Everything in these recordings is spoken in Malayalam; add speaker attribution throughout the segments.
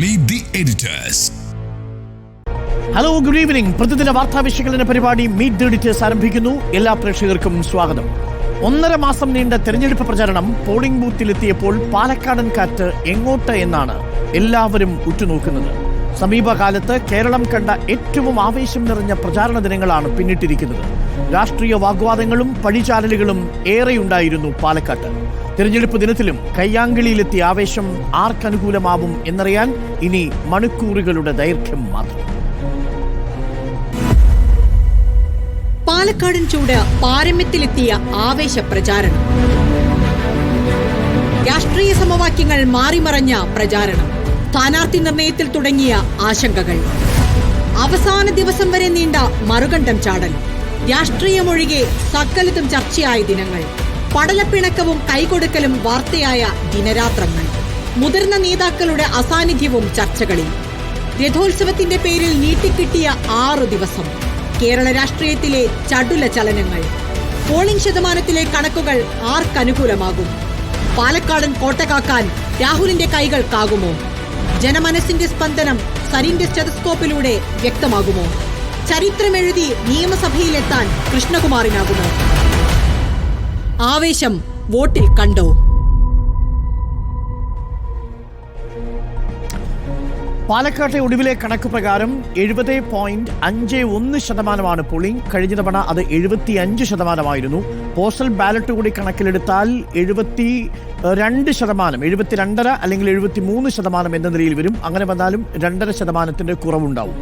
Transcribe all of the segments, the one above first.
Speaker 1: Meet the editors.
Speaker 2: Hello, good evening. പ്രതിദിന വാർത്താ വിശകലന പരിപാടി മീറ്റ് ദി എഡിറ്റേഴ്സ് ആരംഭിക്കുന്നു. എല്ലാ പ്രേക്ഷകർക്കും സ്വാഗതം. 1.5 മാസം നീണ്ട തെരഞ്ഞെടുപ്പ് പ്രചാരണം പോളിംഗ് ബൂത്തിലെത്തിയപ്പോൾ പാലക്കാടൻ കാറ്റ് എങ്ങോട്ട് എന്നാണ് എല്ലാവരും ഉറ്റുനോക്കുന്നത്. സമീപകാലത്ത് കേരളം കണ്ട ഏറ്റവും ആവേശം നിറഞ്ഞ പ്രചാരണ ദിനങ്ങളാണ് പിന്നിട്ടിരിക്കുന്നത്. രാഷ്ട്രീയ വാഗ്വാദങ്ങളും പഴിചാരലുകളും ഏറെയുണ്ടായിരുന്നു പാലക്കാട്ട്. തിരഞ്ഞെടുപ്പ് ദിനത്തിലും കയ്യാങ്കളിയിലെത്തിയ ആവേശം ആർക്കനുകൂലമാവും എന്നറിയാൻ ഇനി മണിക്കൂറുകളുടെ ദൈർഘ്യം മാത്രം.
Speaker 3: പാലക്കാടൻ ചൂട് പാരമ്യത്തിലെത്തിയ ആവേശ പ്രചാരണം. രാഷ്ട്രീയ സമവാക്യങ്ങൾ മാറിമറഞ്ഞ പ്രചാരണം. സ്ഥാനാർത്ഥി നിർണയത്തിൽ തുടങ്ങിയ ആശങ്കകൾ. അവസാന ദിവസം വരെ നീണ്ട മറുകണ്ഠം ചാടൽ. രാഷ്ട്രീയമൊഴികെ സകലതും ചർച്ചയായ ദിനങ്ങൾ. പടലപ്പിണക്കവും കൈകൊടുക്കലും വാർത്തയായ ദിനരാത്രങ്ങൾ. മുതിർന്ന നേതാക്കളുടെ അസാന്നിധ്യവും ചർച്ചകളിൽ. രഥോത്സവത്തിന്റെ പേരിൽ നീട്ടിക്കിട്ടിയ 6 ദിവസം. കേരള രാഷ്ട്രീയത്തിലെ ചടുല ചലനങ്ങൾ. പോളിംഗ് ശതമാനത്തിലെ കണക്കുകൾ ആർക്കനുകൂലമാകും? പാലക്കാടൻ കോട്ടകാക്കാൻ രാഹുലിന്റെ കൈകൾക്കാകുമോ? ജനമനസ്സിന്റെ സ്പന്ദനം സരിന്റെ സ്റ്റെതസ്കോപ്പിലൂടെ വ്യക്തമാകുമോ? ചരിത്രമെഴുതി നിയമസഭയിലെത്താൻ കൃഷ്ണകുമാറിനാകുമോ? ആവേശം വോട്ടിൽ കണ്ടോ?
Speaker 2: പാലക്കാട്ടെ ഒടുവിലെ കണക്ക് പ്രകാരം 70.51% പോളിംഗ്. കഴിഞ്ഞ തവണ അത് 75%. പോസ്റ്റൽ ബാലറ്റ് കൂടി കണക്കിലെടുത്താൽ 72%, 72.5% അല്ലെങ്കിൽ 73% എന്ന നിലയിൽ വരും. അങ്ങനെ വന്നാലും 2.5% കുറവുണ്ടാവും.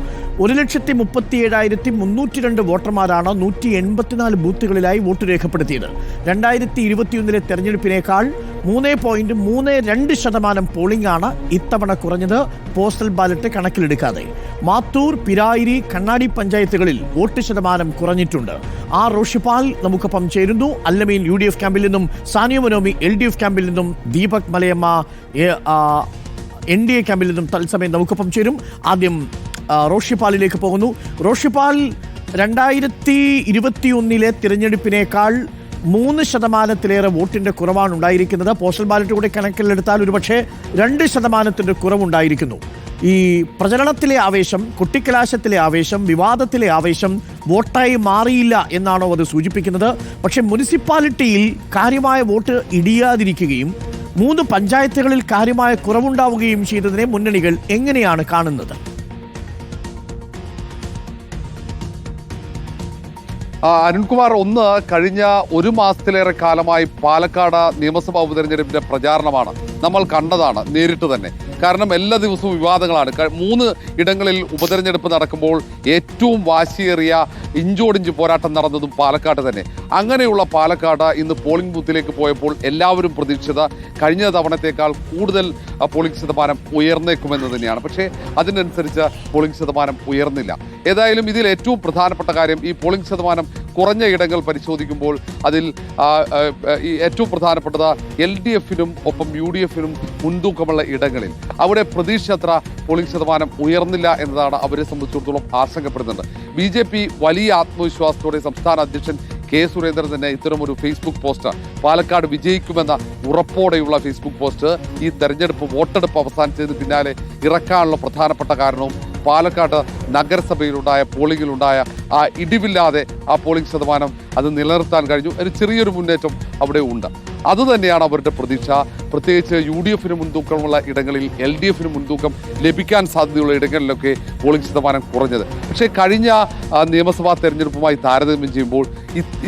Speaker 2: 1,37,302 വോട്ടർമാരാണ് 184 ബൂത്തുകളിലായി വോട്ട് രേഖപ്പെടുത്തിയത്. 2021 തെരഞ്ഞെടുപ്പിനേക്കാൾ 3.32% പോളിംഗ് ആണ് ഇത്തവണ കുറഞ്ഞത്, പോസ്റ്റൽ ബാലറ്റ് കണക്കിലെടുക്കാതെ. മാത്തൂർ, പിരായിരി, കണ്ണാടി പഞ്ചായത്തുകളിൽ വോട്ട് ശതമാനം കുറഞ്ഞിട്ടുണ്ട്. റോഷിപാൽ നമുക്കൊപ്പം ചേരുന്നു. അല്ലമീൻ UDF ക്യാമ്പിൽ നിന്നും, സാനിയ മനോമി LDF ക്യാമ്പിൽ നിന്നും, ദീപക് മലയമ്മ NDA ക്യാമ്പിൽ നിന്നും തത്സമയം നമുക്കൊപ്പം ചേരും. ആദ്യം റോഷിപാലിലേക്ക് പോകുന്നു. റോഷിപാൽ, 2021 തിരഞ്ഞെടുപ്പിനേക്കാൾ 3% വോട്ടിന്റെ കുറവാണ് ഉണ്ടായിരിക്കുന്നത്. പോസ്റ്റൽ ബാലറ്റ് കൂടി കണക്കിലെടുത്താൽ ഒരുപക്ഷെ 2% കുറവുണ്ടായിരിക്കുന്നു. ഈ പ്രചരണത്തിലെ ആവേശം, കൊട്ടിക്കലാശത്തിലെ ആവേശം, വിവാദത്തിലെ ആവേശം വോട്ടായി മാറിയില്ല എന്നാണോ അത് സൂചിപ്പിക്കുന്നത്? പക്ഷെ മുനിസിപ്പാലിറ്റിയിൽ കാര്യമായ വോട്ട് ഇടിയാതിരിക്കുകയും 3 പഞ്ചായത്തുകളിൽ കാര്യമായ കുറവുണ്ടാവുകയും ചെയ്തതിനെ മുന്നണികൾ എങ്ങനെയാണ് കാണുന്നത്?
Speaker 4: അരുൺകുമാർ, ഒന്ന് കഴിഞ്ഞ 1 മാസത്തിലേറെ കാലമായി പാലക്കാട് നിയമസഭാ ഉപതെരഞ്ഞെടുപ്പിന്റെ പ്രചാരണമാണ് നമ്മൾ കണ്ടതാണ് നേരിട്ട് തന്നെ. കാരണം എല്ലാ ദിവസവും വിവാദങ്ങളാണ്. 3 ഇടങ്ങളിൽ ഉപതെരഞ്ഞെടുപ്പ് നടക്കുമ്പോൾ ഏറ്റവും വാശിയേറിയ ഇഞ്ചോടിഞ്ച് പോരാട്ടം നടന്നതും പാലക്കാട് തന്നെ. അങ്ങനെയുള്ള പാലക്കാട് ഇന്ന് പോളിംഗ് ബൂത്തിലേക്ക് പോയപ്പോൾ എല്ലാവരും പ്രതീക്ഷിച്ചത് കഴിഞ്ഞ തവണത്തേക്കാൾ കൂടുതൽ പോളിംഗ് ശതമാനം ഉയർന്നേക്കുമെന്ന് തന്നെയാണ്. പക്ഷേ അതിനനുസരിച്ച് പോളിംഗ് ശതമാനം ഉയർന്നില്ല. ഏതായാലും ഇതിൽ ഏറ്റവും പ്രധാനപ്പെട്ട കാര്യം, ഈ പോളിംഗ് ശതമാനം കുറഞ്ഞ ഇടങ്ങൾ പരിശോധിക്കുമ്പോൾ അതിൽ ഏറ്റവും പ്രധാനപ്പെട്ടത് LDFനും ഒപ്പം UDFനും മുൻതൂക്കമുള്ള ഇടങ്ങളിൽ അവിടെ പ്രതീക്ഷിച്ചത്ര പോളിംഗ് ശതമാനം ഉയർന്നില്ല എന്നതാണ് അവരെ സംബന്ധിച്ചിടത്തോളം ആശങ്കപ്പെടുന്നുണ്ട്. BJP വലിയ ആത്മവിശ്വാസത്തോടെ സംസ്ഥാന അധ്യക്ഷൻ K. സുരേന്ദ്രൻ തന്നെ ഇത്തരമൊരു ഫേസ്ബുക്ക് പോസ്റ്റ്, പാലക്കാട് വിജയിക്കുമെന്ന ഉറപ്പോടെയുള്ള ഫേസ്ബുക്ക് പോസ്റ്റ് ഈ തെരഞ്ഞെടുപ്പ് വോട്ടെടുപ്പ് അവസാനിച്ചതിന് പിന്നാലെ ഇറക്കാനുള്ള പ്രധാനപ്പെട്ട കാരണവും പാലക്കാട് നഗരസഭയിലുണ്ടായ പോളിംഗിലുണ്ടായ ആ ഇടിവില്ലാതെ ആ പോളിംഗ് ശതമാനം അത് നിലനിർത്താൻ കഴിഞ്ഞു. ഒരു ചെറിയൊരു മുന്നേറ്റം അവിടെ ഉണ്ട്. അതുതന്നെയാണ് അവരുടെ പ്രതീക്ഷ. പ്രത്യേകിച്ച് UDFന് മുൻതൂക്കമുള്ള ഇടങ്ങളിൽ LDFന് മുൻതൂക്കം ലഭിക്കാൻ സാധ്യതയുള്ള ഇടങ്ങളിലൊക്കെ പോളിംഗ് ശതമാനം കുറഞ്ഞത്. പക്ഷേ കഴിഞ്ഞ നിയമസഭാ തെരഞ്ഞെടുപ്പുമായി താരതമ്യം ചെയ്യുമ്പോൾ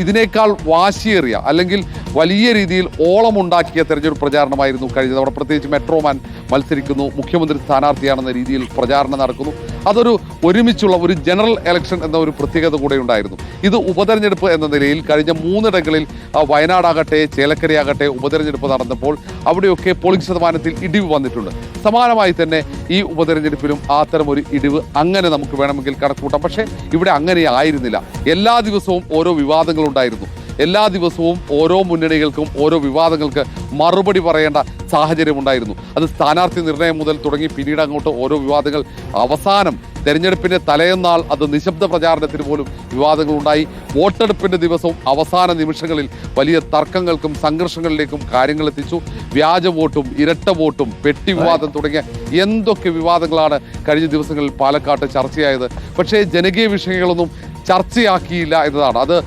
Speaker 4: ഇതിനേക്കാൾ വാശിയേറിയ അല്ലെങ്കിൽ വലിയ രീതിയിൽ ഓളമുണ്ടാക്കിയ തെരഞ്ഞെടുപ്പ് പ്രചാരണമായിരുന്നു കഴിഞ്ഞത്. അവിടെ പ്രത്യേകിച്ച് മെട്രോമാൻ മത്സരിക്കുന്നു, മുഖ്യമന്ത്രി സ്ഥാനാർത്ഥിയാണെന്ന രീതിയിൽ പ്രചാരണം നടക്കുന്നു. അതൊരു ഒരുമിച്ചുള്ള ഒരു ജനറൽ ഇലക്ഷൻ എന്ന ഒരു പ്രത്യേകത കൂടെ ഉണ്ടായിരുന്നു. ഇത് ഉപതെരഞ്ഞെടുപ്പ് എന്ന നിലയിൽ കഴിഞ്ഞ 3 ഇടങ്ങളിൽ വയനാടാകട്ടെ ചേലക്കരയാകട്ടെ ഉപതെരഞ്ഞെടുപ്പ് നടന്നപ്പോൾ അവിടെയൊക്കെ പോളിംഗ് ശതമാനത്തിൽ ഇടിവ് വന്നിട്ടുണ്ട്. സമാനമായി തന്നെ ഈ ഉപതെരഞ്ഞെടുപ്പിലും അത്തരം ഒരു ഇടിവ് അങ്ങനെ നമുക്ക് വേണമെങ്കിൽ കണക്കൂട്ടാം. പക്ഷേ ഇവിടെ അങ്ങനെ ആയിരുന്നില്ല. എല്ലാ ദിവസവും ഓരോ വിവാദങ്ങളുണ്ടായിരുന്നു. എല്ലാ ദിവസവും ഓരോ മുന്നണികൾക്കും ഓരോ വിവാദങ്ങൾക്ക് മറുപടി പറയേണ്ട സാഹചര്യമുണ്ടായിരുന്നു. അത് സ്ഥാനാർത്ഥി നിർണയം മുതൽ തുടങ്ങി പിന്നീട് അങ്ങോട്ട് ഓരോ വിവാദങ്ങൾ അവസാനം തെരഞ്ഞെടുപ്പിന്റെ തലേന്നാൾ അത് നിശബ്ദ പ്രചാരണത്തിന് പോലും വിവാദങ്ങളുണ്ടായി. വോട്ടെടുപ്പിന്റെ ദിവസവും അവസാന നിമിഷങ്ങളിൽ വലിയ തർക്കങ്ങൾക്കും സംഘർഷങ്ങളിലേക്കും കാര്യങ്ങൾ എത്തിച്ചു. വ്യാജ വോട്ടും ഇരട്ട വോട്ടും പെട്ടി വിവാദം തുടങ്ങിയ എന്തൊക്കെ വിവാദങ്ങളാണ് കഴിഞ്ഞ ദിവസങ്ങളിൽ പാലക്കാട്ട് ചർച്ചയായത്. പക്ഷേ ജനകീയ വിഷയങ്ങളൊന്നും ചർച്ചയാക്കിയില്ല എന്നതാണ്. അത്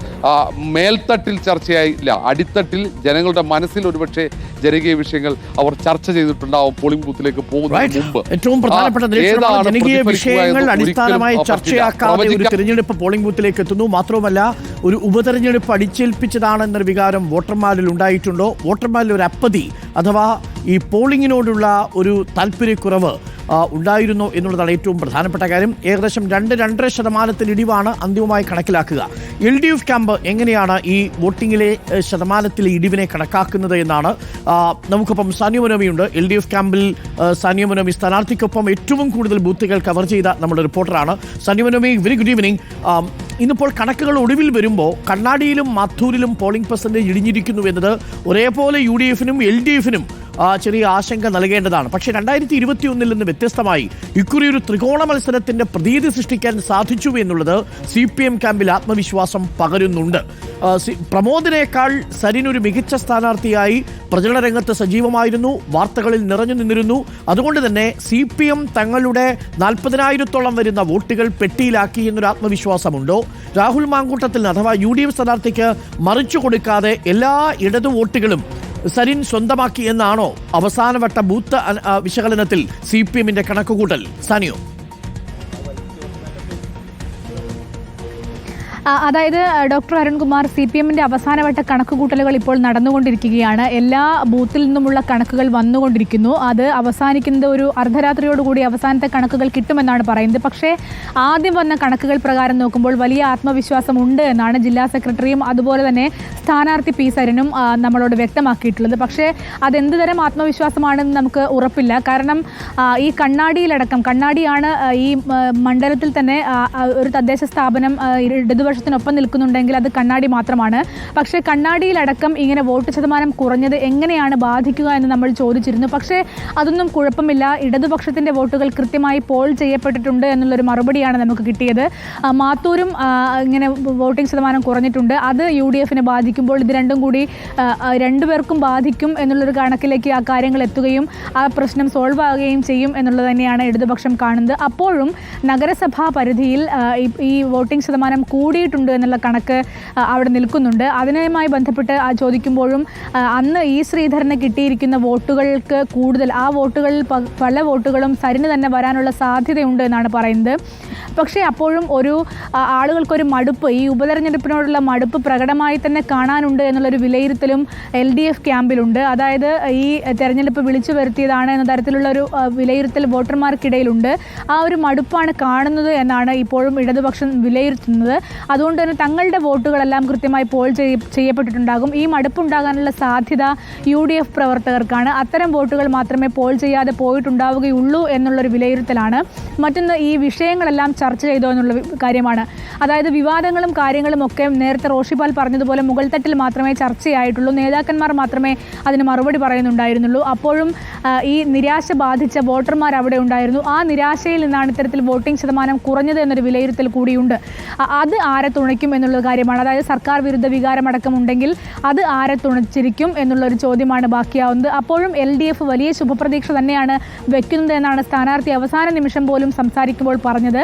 Speaker 4: മേൽത്തട്ടിൽ ചർച്ചയായില്ല, അടിത്തട്ടിൽ ജനങ്ങളുടെ മനസ്സിൽ ഒരുപക്ഷെ ജനകീയ വിഷയങ്ങൾ അവർ ചർച്ച ചെയ്തിട്ടുണ്ടാവും. പോളിംഗ് ബൂത്തിലേക്ക് പോകുന്നതിന് മുമ്പ്
Speaker 2: ഏറ്റവും പ്രധാനപ്പെട്ട ജനകീയ വിഷയങ്ങൾ അടിസ്ഥാനമായി ചർച്ചയാക്കാതെ ഒരു തിരഞ്ഞെടുപ്പ് പോളിംഗ് ബൂത്തിലേക്ക് എത്തുന്നു. മാത്രവുമല്ല, ഒരു ഉപതെരഞ്ഞെടുപ്പ് അടിച്ചേൽപ്പിച്ചതാണെന്നൊരു വികാരം വോട്ടർമാരിൽ ഉണ്ടായിട്ടുണ്ടോ? വോട്ടർമാരിൽ ഒരു അപ്പതി അഥവാ ഈ പോളിംഗിനോടുള്ള ഒരു താല്പര്യക്കുറവ് ഉണ്ടായിരുന്നു എന്നുള്ളതാണ് ഏറ്റവും പ്രധാനപ്പെട്ട കാര്യം. ഏകദേശം 2-2.5% ഇടിവാണ് അന്തിമമായി കണക്കിലാക്കുക. LDF ക്യാമ്പ് എങ്ങനെയാണ് ഈ വോട്ടിങ്ങിലെ ശതമാനത്തിലെ ഇടിവിനെ കണക്കാക്കുന്നത് എന്നാണ്. നമുക്കൊപ്പം സാനിയ മനോമിയുണ്ട്. LDF ക്യാമ്പിൽ സാനിയ മനോമി സ്ഥാനാർത്ഥിക്കൊപ്പം ഏറ്റവും കൂടുതൽ ബൂത്തുകൾ കവർ ചെയ്ത നമ്മുടെ റിപ്പോർട്ടറാണ്. Sania മനോമി, very good evening. ഇന്നിപ്പോൾ കണക്കുകൾ ഒടുവിൽ വരുമ്പോൾ കണ്ണാടിയിലും മാത്തൂരിലും പോളിംഗ് പെർസെൻറ്റേജ് ഇടിഞ്ഞിരിക്കുന്നു എന്നത് ഒരേപോലെ UDF-നും LDF-നും ചെറിയ ആശങ്ക നൽകേണ്ടതാണ്. പക്ഷേ 2021 നിന്ന് വ്യത്യസ്തമായി ഇക്കുറി ഒരു ത്രികോണ മത്സരത്തിന്റെ പ്രതീതി സൃഷ്ടിക്കാൻ സാധിച്ചു എന്നുള്ളത് CPM ക്യാമ്പിൽ ആത്മവിശ്വാസം പകരുന്നുണ്ട്. പ്രമോദിനേക്കാൾ സരിൻ ഒരു മികച്ച സ്ഥാനാർത്ഥിയായി പ്രചരണ രംഗത്ത് സജീവമായിരുന്നു, വാർത്തകളിൽ നിറഞ്ഞു നിന്നിരുന്നു. അതുകൊണ്ട് തന്നെ CPM തങ്ങളുടെ 40,000-ഓളം വരുന്ന വോട്ടുകൾ പെട്ടിയിലാക്കി എന്നൊരു ആത്മവിശ്വാസമുണ്ടോ? രാഹുൽ മാങ്കൂട്ടത്തിൽ അഥവാ UDF സ്ഥാനാർത്ഥിക്ക് മറിച്ചു കൊടുക്കാതെ എല്ലാ ഇടതു വോട്ടുകളും സരിൻ സ്വന്തമാക്കി എന്നാണോ അവസാനവട്ട ബൂത്ത് വിശകലനത്തിൽ CPM-ന്റെ കണക്കുകൂട്ടൽ? സാനിയോ?
Speaker 1: അതായത് ഡോക്ടർ അരുൺകുമാർ, CPM-ന്റെ അവസാനവട്ട കണക്കുകൂട്ടലുകൾ ഇപ്പോൾ നടന്നുകൊണ്ടിരിക്കുകയാണ്. എല്ലാ ബൂത്തിൽ നിന്നുമുള്ള കണക്കുകൾ വന്നുകൊണ്ടിരിക്കുന്നു. അത് അവസാനിക്കുന്നത് ഒരു അർദ്ധരാത്രിയോടുകൂടി അവസാനത്തെ കണക്കുകൾ കിട്ടുമെന്നാണ് പറയുന്നത്. പക്ഷേ ആദ്യം വന്ന കണക്കുകൾ പ്രകാരം നോക്കുമ്പോൾ വലിയ ആത്മവിശ്വാസമുണ്ട് എന്നാണ് ജില്ലാ സെക്രട്ടറിയും അതുപോലെ തന്നെ സ്ഥാനാർത്ഥി P. സരിനും നമ്മളോട് വ്യക്തമാക്കിയിട്ടുള്ളത്. പക്ഷേ അതെന്ത് തരം ആത്മവിശ്വാസമാണെന്ന് നമുക്ക് ഉറപ്പില്ല. കാരണം ഈ കണ്ണാടിയാണ് ഈ മണ്ഡലത്തിൽ തന്നെ ഒരു തദ്ദേശ സ്ഥാപനം ഇടതുപക്ഷത്തിനൊപ്പം നിൽക്കുന്നുണ്ടെങ്കിൽ അത് കണ്ണാടി മാത്രമാണ്. പക്ഷേ കണ്ണാടിയിലടക്കം ഇങ്ങനെ വോട്ട് ശതമാനം കുറഞ്ഞത് എങ്ങനെയാണ് ബാധിക്കുക എന്ന് നമ്മൾ ചോദിച്ചിരുന്നു. പക്ഷേ അതൊന്നും കുഴപ്പമില്ല, ഇടതുപക്ഷത്തിൻ്റെ വോട്ടുകൾ കൃത്യമായി പോൾ ചെയ്യപ്പെട്ടിട്ടുണ്ട് എന്നുള്ളൊരു മറുപടിയാണ് നമുക്ക് കിട്ടിയത്. മാത്തൂരും ഇങ്ങനെ വോട്ടിംഗ് ശതമാനം കുറഞ്ഞിട്ടുണ്ട്, അത് UDF-നെ ബാധിക്കുമ്പോൾ ഇത് രണ്ടും കൂടി രണ്ടുപേർക്കും ബാധിക്കും എന്നുള്ളൊരു കണക്കിലേക്ക് ആ കാര്യങ്ങൾ എത്തുകയും ആ പ്രശ്നം സോൾവ് ആവുകയും ചെയ്യും എന്നുള്ളത് തന്നെയാണ് ഇടതുപക്ഷം കാണുന്നത്. അപ്പോഴും നഗരസഭാ പരിധിയിൽ ഈ വോട്ടിംഗ് ശതമാനം കൂടിയിട്ടുണ്ട് എന്നുള്ള കണക്ക് അവിടെ നിൽക്കുന്നുണ്ട്. അതിനുമായി ബന്ധപ്പെട്ട് ചോദിക്കുമ്പോഴും അന്ന് E. ശ്രീധരന് കിട്ടിയിരിക്കുന്ന വോട്ടുകൾക്ക് കൂടുതൽ ആ വോട്ടുകളിൽ പല വോട്ടുകളും സരിന് തന്നെ വരാനുള്ള സാധ്യതയുണ്ട് എന്നാണ് പറയുന്നത്. പക്ഷേ അപ്പോഴും ആളുകൾക്കൊരു മടുപ്പ്, ഈ ഉപതെരഞ്ഞെടുപ്പിനോടുള്ള മടുപ്പ് പ്രകടമായി തന്നെ കാണാനുണ്ട് എന്നുള്ളൊരു വിലയിരുത്തലും LDF ക്യാമ്പിലുണ്ട്. അതായത് ഈ തെരഞ്ഞെടുപ്പ് വിളിച്ചു വരുത്തിയതാണ് എന്ന തരത്തിലുള്ള ഒരു വിലയിരുത്തൽ വോട്ടർമാർക്കിടയിലുണ്ട്. ആ ഒരു മടുപ്പാണ് കാണുന്നത് എന്നാണ് ഇപ്പോഴും ഇടതുപക്ഷം വിലയിരുത്തുന്നത്. അതുകൊണ്ട് തന്നെ തങ്ങളുടെ വോട്ടുകളെല്ലാം കൃത്യമായി പോൾ ചെയ്യപ്പെട്ടിട്ടുണ്ടാകും. ഈ മടുപ്പുണ്ടാകാനുള്ള സാധ്യത UDF പ്രവർത്തകർക്കാണ്. അത്തരം വോട്ടുകൾ മാത്രമേ പോൾ ചെയ്യാതെ പോയിട്ടുണ്ടാവുകയുള്ളൂ എന്നുള്ളൊരു വിലയിരുത്തലാണ്. മറ്റൊന്ന്, ഈ വിഷയങ്ങളെല്ലാം ചർച്ച ചെയ്തോ എന്നുള്ള കാര്യമാണ്. അതായത് വിവാദങ്ങളും കാര്യങ്ങളും ഒക്കെ നേരത്തെ റോഷിപാൽ പറഞ്ഞതുപോലെ മുകൾ തട്ടിൽ മാത്രമേ ചർച്ചയായിട്ടുള്ളൂ, നേതാക്കന്മാർ മാത്രമേ അതിന് മറുപടി പറയുന്നുണ്ടായിരുന്നുള്ളൂ. അപ്പോഴും ഈ നിരാശ ബാധിച്ച വോട്ടർമാർ അവിടെ ഉണ്ടായിരുന്നു. ആ നിരാശയിൽ നിന്നാണ് ഇത്തരത്തിൽ വോട്ടിംഗ് ശതമാനം കുറഞ്ഞത് എന്നൊരു വിലയിരുത്തൽ കൂടിയുണ്ട്. അത് ആരെ തുണയ്ക്കും എന്നുള്ള കാര്യമാണ്. അതായത് സർക്കാർ വിരുദ്ധ വികാരമടക്കമുണ്ടെങ്കിൽ അത് ആരെ തുണച്ചിരിക്കും എന്നുള്ളൊരു ചോദ്യമാണ് ബാക്കിയാവുന്നത്. അപ്പോഴും LDF വലിയ ശുഭപ്രതീക്ഷ തന്നെയാണ് വെക്കുന്നത് എന്നാണ് സ്ഥാനാർത്ഥി അവസാന നിമിഷം പോലും സംസാരിക്കുമ്പോൾ പറഞ്ഞത്.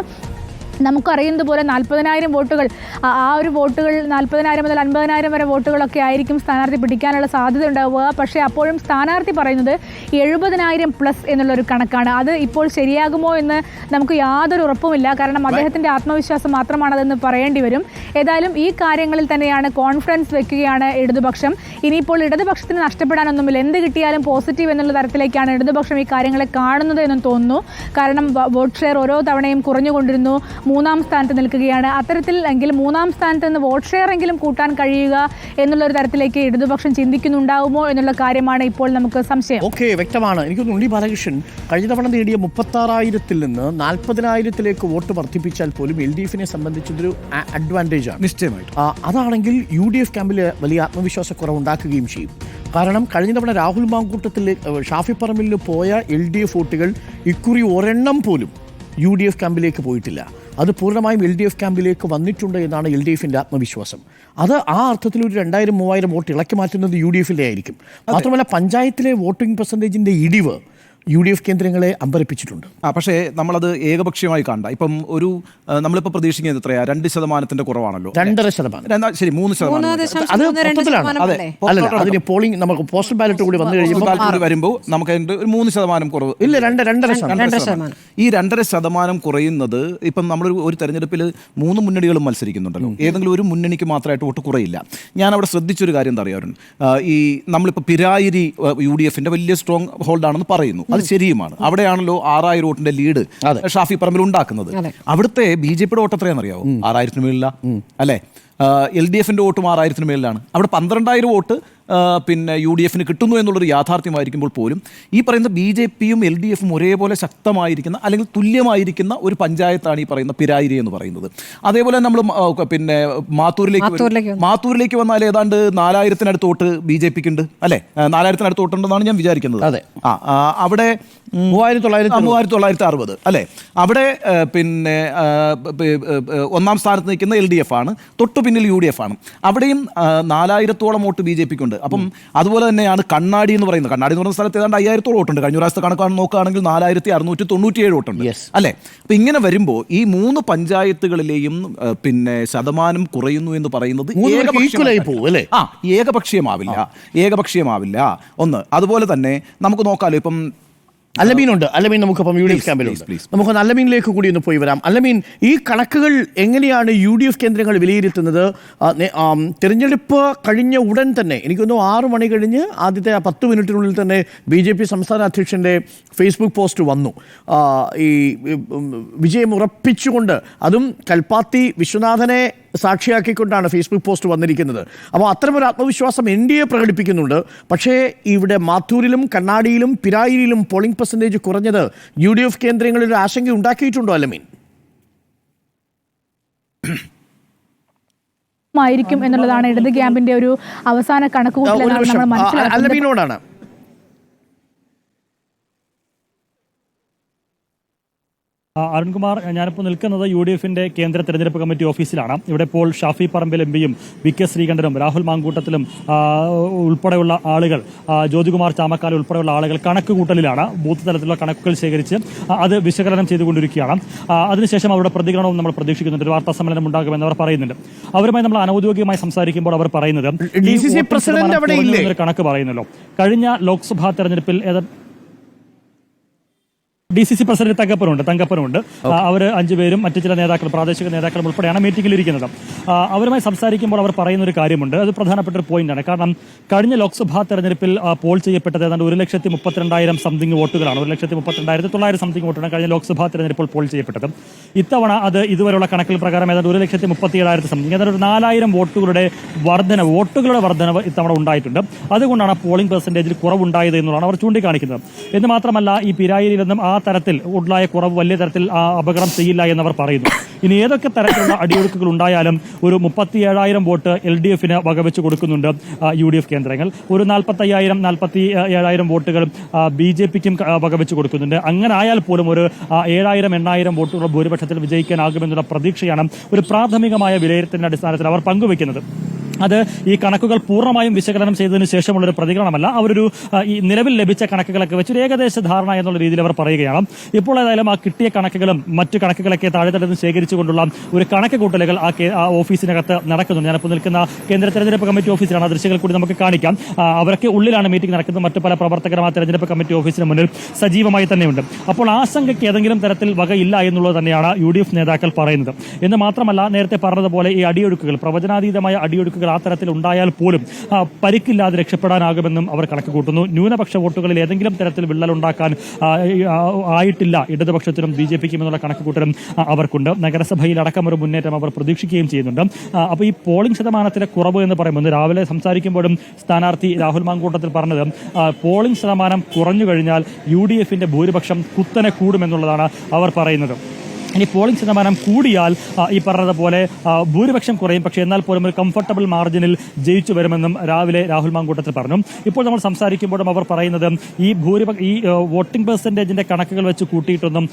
Speaker 1: നമുക്കറിയുന്നത് പോലെ 40,000 വോട്ടുകൾ, ആ ഒരു വോട്ടുകൾ 40,000 മുതൽ 50,000 വരെ വോട്ടുകളൊക്കെ ആയിരിക്കും സ്ഥാനാർത്ഥി പിടിക്കാനുള്ള സാധ്യത ഉണ്ടാവുക. പക്ഷേ അപ്പോഴും സ്ഥാനാർത്ഥി പറയുന്നത് 70,000+ എന്നുള്ളൊരു കണക്കാണ്. അത് ഇപ്പോൾ ശരിയാകുമോ എന്ന് നമുക്ക് യാതൊരു ഉറപ്പുമില്ല. കാരണം അദ്ദേഹത്തിൻ്റെ ആത്മവിശ്വാസം മാത്രമാണ് അതെന്ന് പറയേണ്ടി വരും. ഏതായാലും ഈ കാര്യങ്ങളിൽ തന്നെയാണ് കോൺഫിഡൻസ് വെക്കുകയാണ് ഇടതുപക്ഷം. ഇനിയിപ്പോൾ ഇടതുപക്ഷത്തിന് നഷ്ടപ്പെടാനൊന്നുമില്ല, എന്ത് കിട്ടിയാലും പോസിറ്റീവ് എന്നുള്ള തരത്തിലേക്കാണ് ഇടതുപക്ഷം ഈ കാര്യങ്ങളെ കാണുന്നത് എന്നും തോന്നുന്നു. കാരണം വോട്ട് ഷെയർ ഓരോ തവണയും കുറഞ്ഞുകൊണ്ടിരുന്നു, 3-ാം സ്ഥാനത്ത് നിൽക്കുകയാണ്. അത്തരത്തിൽ എങ്കിൽ 3-ാം സ്ഥാനത്ത് നിന്ന് വോട്ട് ഷെയർ എങ്കിലും കൂട്ടാൻ കഴിയുക എന്നുള്ളൊരു തരത്തിലേക്ക് ഇടതുപക്ഷം ചിന്തിക്കുന്നുണ്ടാവുമോ എന്നുള്ള കാര്യമാണ് ഇപ്പോൾ നമുക്ക് സംശയം.
Speaker 2: ഓക്കെ, വ്യക്തമാണ്. എനിക്കൊന്ന് ഉണ്ണി ബാലകൃഷ്ണൻ കഴിഞ്ഞ തവണ നേടിയ 36,000-ൽ നിന്ന് 40,000-ലേക്ക് വോട്ട് വർദ്ധിപ്പിച്ചാൽ പോലും LDF-നെ സംബന്ധിച്ചതൊരു അഡ്വാൻറ്റേജ് ആണ് നിശ്ചയമായിട്ട്. അതാണെങ്കിൽ UDF ക്യാമ്പിൽ വലിയ ആത്മവിശ്വാസക്കുറവ് ഉണ്ടാക്കുകയും ചെയ്യും. കാരണം കഴിഞ്ഞ തവണ രാഹുൽ മാങ്കൂട്ടത്തിൽ ഷാഫി പറമ്പിലിന് പോയ LDF വോട്ടുകൾ ഇക്കുറി ഒരെണ്ണം പോലും UDF ക്യാമ്പിലേക്ക് പോയിട്ടില്ല. അത് പൂർണ്ണമായും LDF ക്യാമ്പിലേക്ക് വന്നിട്ടുണ്ട് എന്നാണ് LDFിൻ്റെ ആത്മവിശ്വാസം. അത് ആ അർത്ഥത്തിൽ ഒരു 2000-3000 വോട്ട് ഇളക്കി മാറ്റുന്നത് UDFിൻ്റെ ആയിരിക്കും. മാത്രമല്ല പഞ്ചായത്തിലെ വോട്ടിംഗ് പെർസെൻറ്റേജിൻ്റെ ഇടിവ് UDF കേന്ദ്രങ്ങളെ അമ്പരപ്പിച്ചിട്ടുണ്ട്.
Speaker 5: പക്ഷേ നമ്മളത് ഏകപക്ഷീയമായി കണ്ട ഇപ്പം ഒരു നമ്മളിപ്പോൾ പ്രതീക്ഷിക്കുന്നത് എത്രയാ 2% കുറവാണല്ലോ.
Speaker 2: 2.5%.
Speaker 5: ശരി 3%.
Speaker 2: അത് മൊത്തത്തിലാണ്. അല്ല അതിന് പോളിംഗ് നമുക്ക് പോസ്റ്റൽ ബാലറ്റ് കൂടി വന്നു കഴിയുമ്പോൾ
Speaker 5: വരുമ്പോൾ നമുക്ക് അതിൻ്റെ ഒരു 3% കുറവ്
Speaker 2: ഇല്ല 2.5%.
Speaker 5: ഈ 2.5% കുറയുന്നത് ഇപ്പം നമ്മളൊരു തെരഞ്ഞെടുപ്പിൽ 3 മുന്നണികളും മത്സരിക്കുന്നുണ്ടല്ലോ. ഏതെങ്കിലും ഒരു മുന്നണിക്ക് മാത്രമായിട്ട് വോട്ട് കുറയില്ല. ഞാൻ അവിടെ ശ്രദ്ധിച്ചൊരു കാര്യം എന്താ അറിയാറുണ്ട്, ഈ നമ്മളിപ്പോൾ പിരായിരി UDFിൻ്റെ വലിയ സ്ട്രോങ് ഹോൾഡാണെന്ന് പറയുന്നു. അത് ശരിയുമാണ്. അവിടെയാണല്ലോ 6000 വോട്ടിന്റെ ലീഡ് ഷാഫി പറമ്പിൽ ഉണ്ടാക്കുന്നത്. അവിടുത്തെ BJPയുടെ വോട്ട് എത്രയാണെന്നറിയാവോ? 6000-ന് മേളില അല്ലേ? LDFിന്റെ വോട്ടും 6000-ന് മേളിലാണ്. അവിടെ 12000 വോട്ട് പിന്നെ UDFിന് കിട്ടുന്നു എന്നുള്ളൊരു യാഥാർത്ഥ്യമായിരിക്കുമ്പോൾ പോലും ഈ പറയുന്ന BJPയും LDFും ഒരേപോലെ ശക്തമായിരിക്കുന്ന അല്ലെങ്കിൽ തുല്യമായിരിക്കുന്ന ഒരു പഞ്ചായത്താണ് ഈ പറയുന്ന പിരായിരി എന്ന് പറയുന്നത്. അതേപോലെ നമ്മൾ പിന്നെ മാത്തൂരിലേക്ക് വന്നാൽ ഏതാണ്ട് 4000-നടുത്ത് വോട്ട് BJPക്ക് ഉണ്ട് അല്ലേ? 4000-നടുത്ത് വോട്ടുണ്ടെന്നാണ് ഞാൻ വിചാരിക്കുന്നത്.
Speaker 2: അതെ.
Speaker 5: അവിടെ 3960 അല്ലേ? അവിടെ പിന്നെ 1ാം സ്ഥാനത്ത് നിൽക്കുന്ന LDF ആണ്, തൊട്ടു പിന്നിൽ UDF ആണ്. അവിടെയും 4000-ഓളം വോട്ട് BJPക്ക് ഉണ്ട്. അപ്പം അതുപോലെ തന്നെയാണ് കണ്ണാടി എന്ന് പറയുന്നത്. കണ്ണാടി എന്ന് പറയുന്ന സ്ഥലത്ത് ഏതാണ്ട് 5000-ഓളം വോട്ടുണ്ട്. കഴിഞ്ഞ പ്രാവശ്യത്തെ കണക്കാണ് നോക്കുകയാണെങ്കിൽ 4697 വോട്ടുണ്ട് അല്ലേ? അപ്പം ഇങ്ങനെ വരുമ്പോൾ ഈ 3 പഞ്ചായത്തുകളിലെയും പിന്നെ ശതമാനം കുറയുന്നു എന്ന് പറയുന്നത് ഏകപക്ഷീയമാവില്ല. ഒന്ന് അതുപോലെ തന്നെ നമുക്ക് നോക്കാമല്ലോ. ഇപ്പം
Speaker 2: അലമീനുണ്ട്. അലമീൻ നമുക്കിപ്പം UDF ക്യാമ്പിലുണ്ട്. നമുക്കൊന്ന് അലമീനിലേക്ക് കൂടി ഒന്ന് പോയി വരാം. അലമീൻ, ഈ കണക്കുകൾ എങ്ങനെയാണ് UDF കേന്ദ്രങ്ങൾ വിലയിരുത്തുന്നത്? തിരഞ്ഞെടുപ്പ് കഴിഞ്ഞ ഉടൻ തന്നെ എനിക്കൊന്ന് 6 മണി കഴിഞ്ഞ് ആദ്യത്തെ 10 മിനിറ്റിനുള്ളിൽ തന്നെ BJP സംസ്ഥാന അധ്യക്ഷൻ്റെ ഫേസ്ബുക്ക് പോസ്റ്റ് വന്നു. ഈ വിജയം ഉറപ്പിച്ചുകൊണ്ട്, അതും കൽപ്പാത്തി വിശ്വനാഥനെ സാക്ഷിയാക്കിക്കൊണ്ടാണ് ഫേസ്ബുക്ക് പോസ്റ്റ് വന്നിരിക്കുന്നത്. അപ്പോൾ അത്തരമൊരു ആത്മവിശ്വാസം NDA പ്രകടിപ്പിക്കുന്നുണ്ട്. പക്ഷേ ഇവിടെ മാത്തൂരിലും കണ്ണാടിയിലും പിരായിരിയിലും പോളിംഗ് പെർസെൻറ്റേജ് കുറഞ്ഞത് UDF കേന്ദ്രങ്ങളിൽ ഒരു ആശങ്ക ഉണ്ടാക്കിയിട്ടുണ്ടോ അലമീൻ?
Speaker 1: ആയിരിക്കും എന്നുള്ളതാണ് ഇടത് ക്യാമ്പിന്റെ ഒരു അവസാന കണക്കുകൂട്ടലാണ് നമ്മൾ മനസ്സിലാക്കുന്നത്.
Speaker 2: അലമീനോടാണ്.
Speaker 6: അരുൺകുമാർ, ഞാനിപ്പോൾ നിൽക്കുന്നത് UDFിന്റെ കേന്ദ്ര തെരഞ്ഞെടുപ്പ് കമ്മിറ്റി ഓഫീസിലാണ്. ഇവിടെ ഇപ്പോൾ ഷാഫി പറമ്പിൽ MPയും VK ശ്രീകണ്ഠനും രാഹുൽ മാങ്കൂട്ടത്തിലും ഉൾപ്പെടെയുള്ള ആളുകൾ, ജ്യോതികുമാർ ചാമക്കാല ഉൾപ്പെടെയുള്ള ആളുകൾ കണക്ക് കൂട്ടലിലാണ്. ബൂത്ത് തലത്തിലുള്ള കണക്കുകൾ ശേഖരിച്ച് അത് വിശകലനം ചെയ്തുകൊണ്ടിരിക്കുകയാണ്. അതിനുശേഷം അവരുടെ പ്രതികരണവും നമ്മൾ പ്രതീക്ഷിക്കുന്നുണ്ട്. ഒരു വാർത്താ സമ്മേളനം ഉണ്ടാകുമെന്ന് അവർ പറയുന്നുണ്ട്. അവരുമായി നമ്മൾ അനൌദ്യോഗികമായി സംസാരിക്കുമ്പോൾ അവർ പറയുന്നത് കണക്ക് പറയുന്നല്ലോ. കഴിഞ്ഞ ലോക്സഭാ തെരഞ്ഞെടുപ്പിൽ DCC പ്രസിഡന്റ് തങ്കപ്പനുണ്ട്. അവർ 5 പേരും മറ്റു ചില നേതാക്കൾ, പ്രാദേശിക നേതാക്കളും ഉൾപ്പെടെയാണ് മീറ്റിംഗിൽ ഇരിക്കുന്നത്. അവരുമായി സംസാരിക്കുമ്പോൾ അവർ പറയുന്ന ഒരു കാര്യമുണ്ട്. അത് പ്രധാനപ്പെട്ട ഒരു പോയിന്റാണ്. കാരണം കഴിഞ്ഞ ലോക്സഭാ തെരഞ്ഞെടുപ്പിൽ പോൾ ചെയ്യപ്പെട്ടത് ഏതാണ്ട് 1,32,000 സംതിങ് വോട്ടുകളാണ്. 1,32,900 സംതിങ് വോട്ടാണ് കഴിഞ്ഞ ലോക്സഭാ തെരഞ്ഞെടുപ്പിൽ പോൾ ചെയ്യപ്പെട്ടത്. ഇത്തവണ അത് ഇതുവരെയുള്ള കണക്കിൽ പ്രകാരം ഏതാണ്ട് 1,37,000 സംതിങ്, ഏതാണ്ട് 4000 വോട്ടുകളുടെ വർധനവ് ഇത്തവണ ഉണ്ടായിട്ടുണ്ട്. അതുകൊണ്ടാണ് പോളിംഗ് പെർസെന്റേജിൽ കുറവുണ്ടായത് എന്നുള്ളതാണ് അവർ ചൂണ്ടിക്കാണിക്കുന്നത്. എന്ന് മാത്രമല്ല, ഈ പിരായിരിയിൽ നിന്നും ആ തരത്തിൽ ഉണ്ടായ കുറവ് വലിയ തരത്തിൽ അപകടം ചെയ്യില്ല എന്നവർ പറയുന്നു. ഇനി ഏതൊക്കെ തരത്തിലുള്ള അടിയൊഴുക്കുകൾ ഉണ്ടായാലും ഒരു 37,000 വോട്ട് LDFിന് വകവെച്ച് കൊടുക്കുന്നുണ്ട് UDF കേന്ദ്രങ്ങൾ. ഒരു 47,000 വോട്ടുകൾ BJPക്കും വകവെച്ച് കൊടുക്കുന്നുണ്ട്. അങ്ങനെ ആയാൽ പോലും ഒരു 7,000-8,000 വോട്ടുകൾ ഭൂരിപക്ഷത്തിൽ വിജയിക്കാനാകുമെന്നുള്ള പ്രതീക്ഷയാണ് ഒരു പ്രാഥമികമായ വിലയിരുത്തലിന്റെ അടിസ്ഥാനത്തിൽ അവർ പങ്കുവെക്കുന്നത്. അത് ഈ കണക്കുകൾ പൂർണ്ണമായും വിശകലനം ചെയ്തതിനു ശേഷമുള്ളൊരു പ്രതികരണമല്ല. അവരൊരു ഈ നിലവിൽ ലഭിച്ച കണക്കുകളൊക്കെ വെച്ചൊരു ഏകദേശ ധാരണ എന്നുള്ള രീതിയിൽ അവർ പറയുകയാണ്. ഇപ്പോൾ ഏതായാലും ആ കിട്ടിയ കണക്കുകളും മറ്റു കണക്കുകളൊക്കെ താഴെത്തലത്തിൽ ശേഖരിച്ചുകൊണ്ടുള്ള ഒരു കണക്ക് കൂട്ടലുകൾ ആ ഓഫീസിനകത്ത് നടക്കുന്നുണ്ട്. ഞാനിപ്പോൾ നിൽക്കുന്ന കേന്ദ്ര തെരഞ്ഞെടുപ്പ് കമ്മിറ്റി ഓഫീസിലാണ്. ആ ദൃശ്യങ്ങൾ കൂടി നമുക്ക് കാണിക്കാം. അവരൊക്കെ ഉള്ളിലാണ് മീറ്റിംഗ് നടക്കുന്നത്. മറ്റു പല പ്രവർത്തകരും ആ തെരഞ്ഞെടുപ്പ് കമ്മിറ്റി ഓഫീസിന് മുന്നിൽ സജീവമായി തന്നെയുണ്ട്. അപ്പോൾ ആശങ്കയ്ക്ക് ഏതെങ്കിലും തരത്തിൽ വകയില്ല എന്നുള്ളത് തന്നെയാണ് UDF നേതാക്കൾ പറയുന്നത്. എന്ന് മാത്രമല്ല, നേരത്തെ പറഞ്ഞതുപോലെ ഈ അടിയൊഴുക്കുകൾ, പ്രവചനാതീതമായ അടിയൊഴുക്കുകൾ ആ തരത്തിൽ ഉണ്ടായാൽ പോലും പരിക്കില്ലാതെ രക്ഷപ്പെടാനാകുമെന്നും അവർ കണക്ക് കൂട്ടുന്നു. ന്യൂനപക്ഷ വോട്ടുകളിൽ ഏതെങ്കിലും തരത്തിൽ വിള്ളലുണ്ടാക്കാൻ ആയിട്ടില്ല ഇടതുപക്ഷത്തിനും BJPക്കും എന്നുള്ള കണക്കുകൂട്ടലും അവർക്കുണ്ട്. നഗരസഭയിൽ അടക്കം ഒരു മുന്നേറ്റം അവർ പ്രതീക്ഷിക്കുകയും ചെയ്യുന്നുണ്ട്. അപ്പോൾ ഈ പോളിംഗ് ശതമാനത്തിലെ കുറവ് എന്ന് പറയുമ്പോൾ രാവിലെ സംസാരിക്കുമ്പോഴും സ്ഥാനാർത്ഥി രാഹുൽ മാങ്കൂട്ടത്തിൽ പറഞ്ഞത് പോളിംഗ് ശതമാനം കുറഞ്ഞു കഴിഞ്ഞാൽ UDFിന്റെ ഭൂരിപക്ഷം കുത്തനെ കൂടുമെന്നുള്ളതാണ് അവർ പറയുന്നത്. ഇനി പോളിംഗ് ശതമാനം കൂടിയാൽ ഈ പറഞ്ഞതുപോലെ ഭൂരിപക്ഷം കുറയും, പക്ഷേ എന്നാൽ പോലും ഒരു കംഫർട്ടബിൾ മാർജിനിൽ ജയിച്ചു വരുമെന്നും രാവിലെ രാഹുൽ മാങ്കൂട്ടത്തിൽ പറഞ്ഞു. ഇപ്പോൾ നമ്മൾ സംസാരിക്കുമ്പോഴും അവർ പറയുന്നത് ഈ വോട്ടിംഗ് പെർസെന്റേജിന്റെ കണക്കുകൾ വെച്ച് കൂട്ടിയിട്ടൊന്നും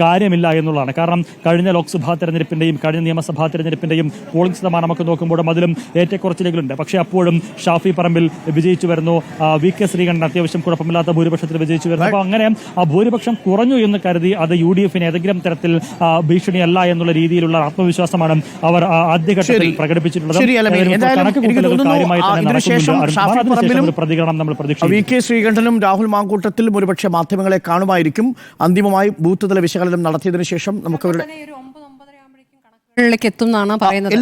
Speaker 6: കാര്യമില്ല എന്നുള്ളതാണ്. കാരണം കഴിഞ്ഞ ലോക്സഭാ തെരഞ്ഞെടുപ്പിന്റെയും കഴിഞ്ഞ നിയമസഭാ തെരഞ്ഞെടുപ്പിന്റെയും പോളിംഗ് ശതമാനമൊക്കെ നോക്കുമ്പോഴും അതിലും ഏറ്റക്കുറച്ചിലുകളുണ്ട്. പക്ഷേ അപ്പോഴും ഷാഫി പറമ്പിൽ വിജയിച്ചു വരുന്നു, വി കെ ശ്രീകണ്ഠൻ അത്യാവശ്യം കുഴപ്പമില്ലാത്ത ഭൂരിപക്ഷത്തിൽ വിജയിച്ചു വരുന്നു. അപ്പോൾ അങ്ങനെ ആ ഭൂരിപക്ഷം കുറഞ്ഞു എന്ന് കരുതി അത് UDF ഏതെങ്കിലും തരത്തിൽ ഭീഷണിയല്ല എന്നുള്ള രീതിയിലുള്ള ആത്മവിശ്വാസമാണ് അവർ ആദ്യഘട്ടത്തിൽ പ്രകടിപ്പിച്ചിട്ടുള്ളത്. പ്രതികരണം നമ്മൾ പ്രതീക്ഷിക്കുന്നു.
Speaker 2: വി കെ ശ്രീകണ്ഠനും രാഹുൽ മാങ്കൂട്ടത്തിലും ഒരുപക്ഷെ മാധ്യമങ്ങളെ കാണുമായിരിക്കും. അന്തിമമായി ബൂത്ത് തല വിശകലനം നടത്തിയതിനു ശേഷം നമുക്ക് അവരുടെ
Speaker 7: എത്തുന്നാണ് പറയുന്നത്.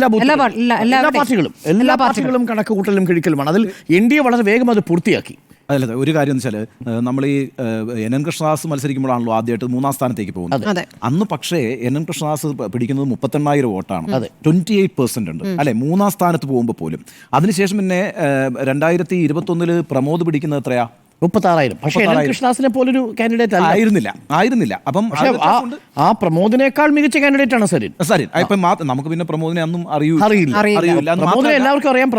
Speaker 2: എല്ലാ പാർട്ടികളും കണക്ക് കൂട്ടലും കിഴിക്കലുമാണ്. അതിൽ NDA വളരെ വേഗം അത് പൂർത്തിയാക്കി.
Speaker 5: അതല്ല, ഒരു കാര്യം എന്ന് വെച്ചാൽ നമ്മൾ ഈ NN കൃഷ്ണദാസ് മത്സരിക്കുമ്പോഴാണല്ലോ ആദ്യമായിട്ട് 3-ാം സ്ഥാനത്തേക്ക് പോകുന്നത്. അന്ന് പക്ഷേ NN കൃഷ്ണദാസ് പിടിക്കുന്നത് 38,000 വോട്ടാണ്, 28% ഉണ്ട് അല്ലെ 3-ാം സ്ഥാനത്ത് പോകുമ്പോൾ പോലും. അതിനുശേഷം പിന്നെ 2021 പ്രമോദ് പിടിക്കുന്നത് എത്രയാ?
Speaker 2: 36,000. പക്ഷേ കൃഷ്ണദാസിനെ പോലൊരു കാൻഡിഡേറ്റ്
Speaker 5: ആയിരുന്നില്ല. അപ്പം
Speaker 2: ആ പ്രമോദിനേക്കാൾ മികച്ച കാൻഡിഡേറ്റ് ആണ് സരിൻ.
Speaker 5: ഇപ്പം നമുക്ക് പിന്നെ പ്രമോദിനെ അന്നും അറിയില്ല.
Speaker 2: പ്രമോദിനെ എല്ലാവർക്കും അറിയാം.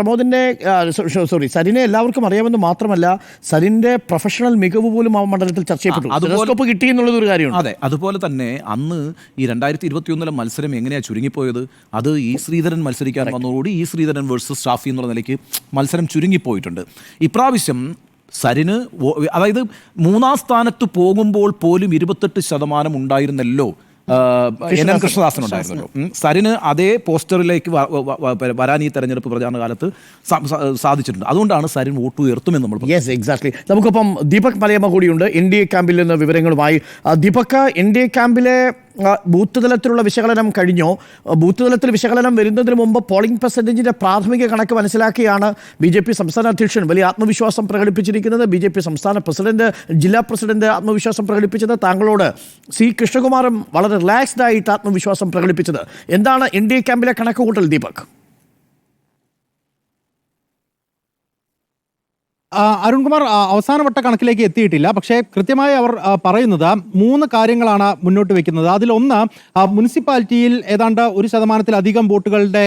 Speaker 2: സരിനെ എല്ലാവർക്കും അറിയാമെന്ന് മാത്രമല്ല, സരിന്റെ പ്രൊഫഷണൽ മികവ് പോലും ആ മണ്ഡലത്തിൽ ചർച്ച ചെയ്യപ്പെട്ടു. കിട്ടി എന്നുള്ളത് ഒരു കാര്യമാണ്.
Speaker 5: അതെ, അതുപോലെ തന്നെ അന്ന് ഈ 2021 മത്സരം എങ്ങനെയാ ചുരുങ്ങിപ്പോയത്? അത് ഈ ശ്രീധരൻ മത്സരിക്കാൻ വന്നതോടുകൂടി ഈ ശ്രീധരൻ വേഴ്സസ് ഷാഫി എന്നുള്ള നിലയ്ക്ക് മത്സരം ചുരുങ്ങിപ്പോയിട്ടുണ്ട്. ഇപ്രാവശ്യം സരിന്, അതായത് 3-ാം സ്ഥാനത്ത് പോകുമ്പോൾ പോലും 28% ഉണ്ടായിരുന്നല്ലോ NN കൃഷ്ണദാസനുണ്ടായിരുന്നല്ലോ. സരിന് അതേ പോസ്റ്ററിലേക്ക് വരാൻ ഈ തെരഞ്ഞെടുപ്പ് പ്രചാരണ കാലത്ത് സാധിച്ചിട്ടുണ്ട്. അതുകൊണ്ടാണ് സരിൻ വോട്ട് ഉയർത്തുമെന്ന് നമ്മൾ.
Speaker 2: Yes, exactly. നമുക്കിപ്പം ദീപക് മലയമ്മ കൂടിയുണ്ട് NDA ക്യാമ്പിൽ നിന്ന് വിവരങ്ങളുമായി. ദീപക്, NDA ക്യാമ്പിലെ ബൂത്ത് തലത്തിലുള്ള വിശകലനം കഴിഞ്ഞോ? ബൂത്ത് തലത്തിൽ വിശകലനം വരുന്നതിന് മുമ്പ് പോളിംഗ് പെർസെൻറ്റേജിൻ്റെ പ്രാഥമിക കണക്ക് മനസ്സിലാക്കിയാണ് BJP സംസ്ഥാന അധ്യക്ഷൻ വലിയ ആത്മവിശ്വാസം പ്രകടിപ്പിച്ചിരിക്കുന്നത്. BJP സംസ്ഥാന പ്രസിഡന്റ്, ജില്ലാ പ്രസിഡന്റ് ആത്മവിശ്വാസം പ്രകടിപ്പിച്ചത്. താങ്കളോട് C കൃഷ്ണകുമാറും വളരെ റിലാക്സ്ഡ് ആയിട്ട് ആത്മവിശ്വാസം പ്രകടിപ്പിച്ചത്. എന്താണ് NDA ക്യാമ്പിലെ കണക്ക് കൂട്ടൽ ദീപക്?
Speaker 8: അരുൺകുമാർ അവസാനവട്ട കണക്കിലേക്ക് എത്തിയിട്ടില്ല. പക്ഷേ കൃത്യമായി അവർ പറയുന്നത് 3 കാര്യങ്ങളാണ് മുന്നോട്ട് വെക്കുന്നത്. അതിലൊന്ന്, മുനിസിപ്പാലിറ്റിയിൽ ഏതാണ്ട് 1% വോട്ടുകളുടെ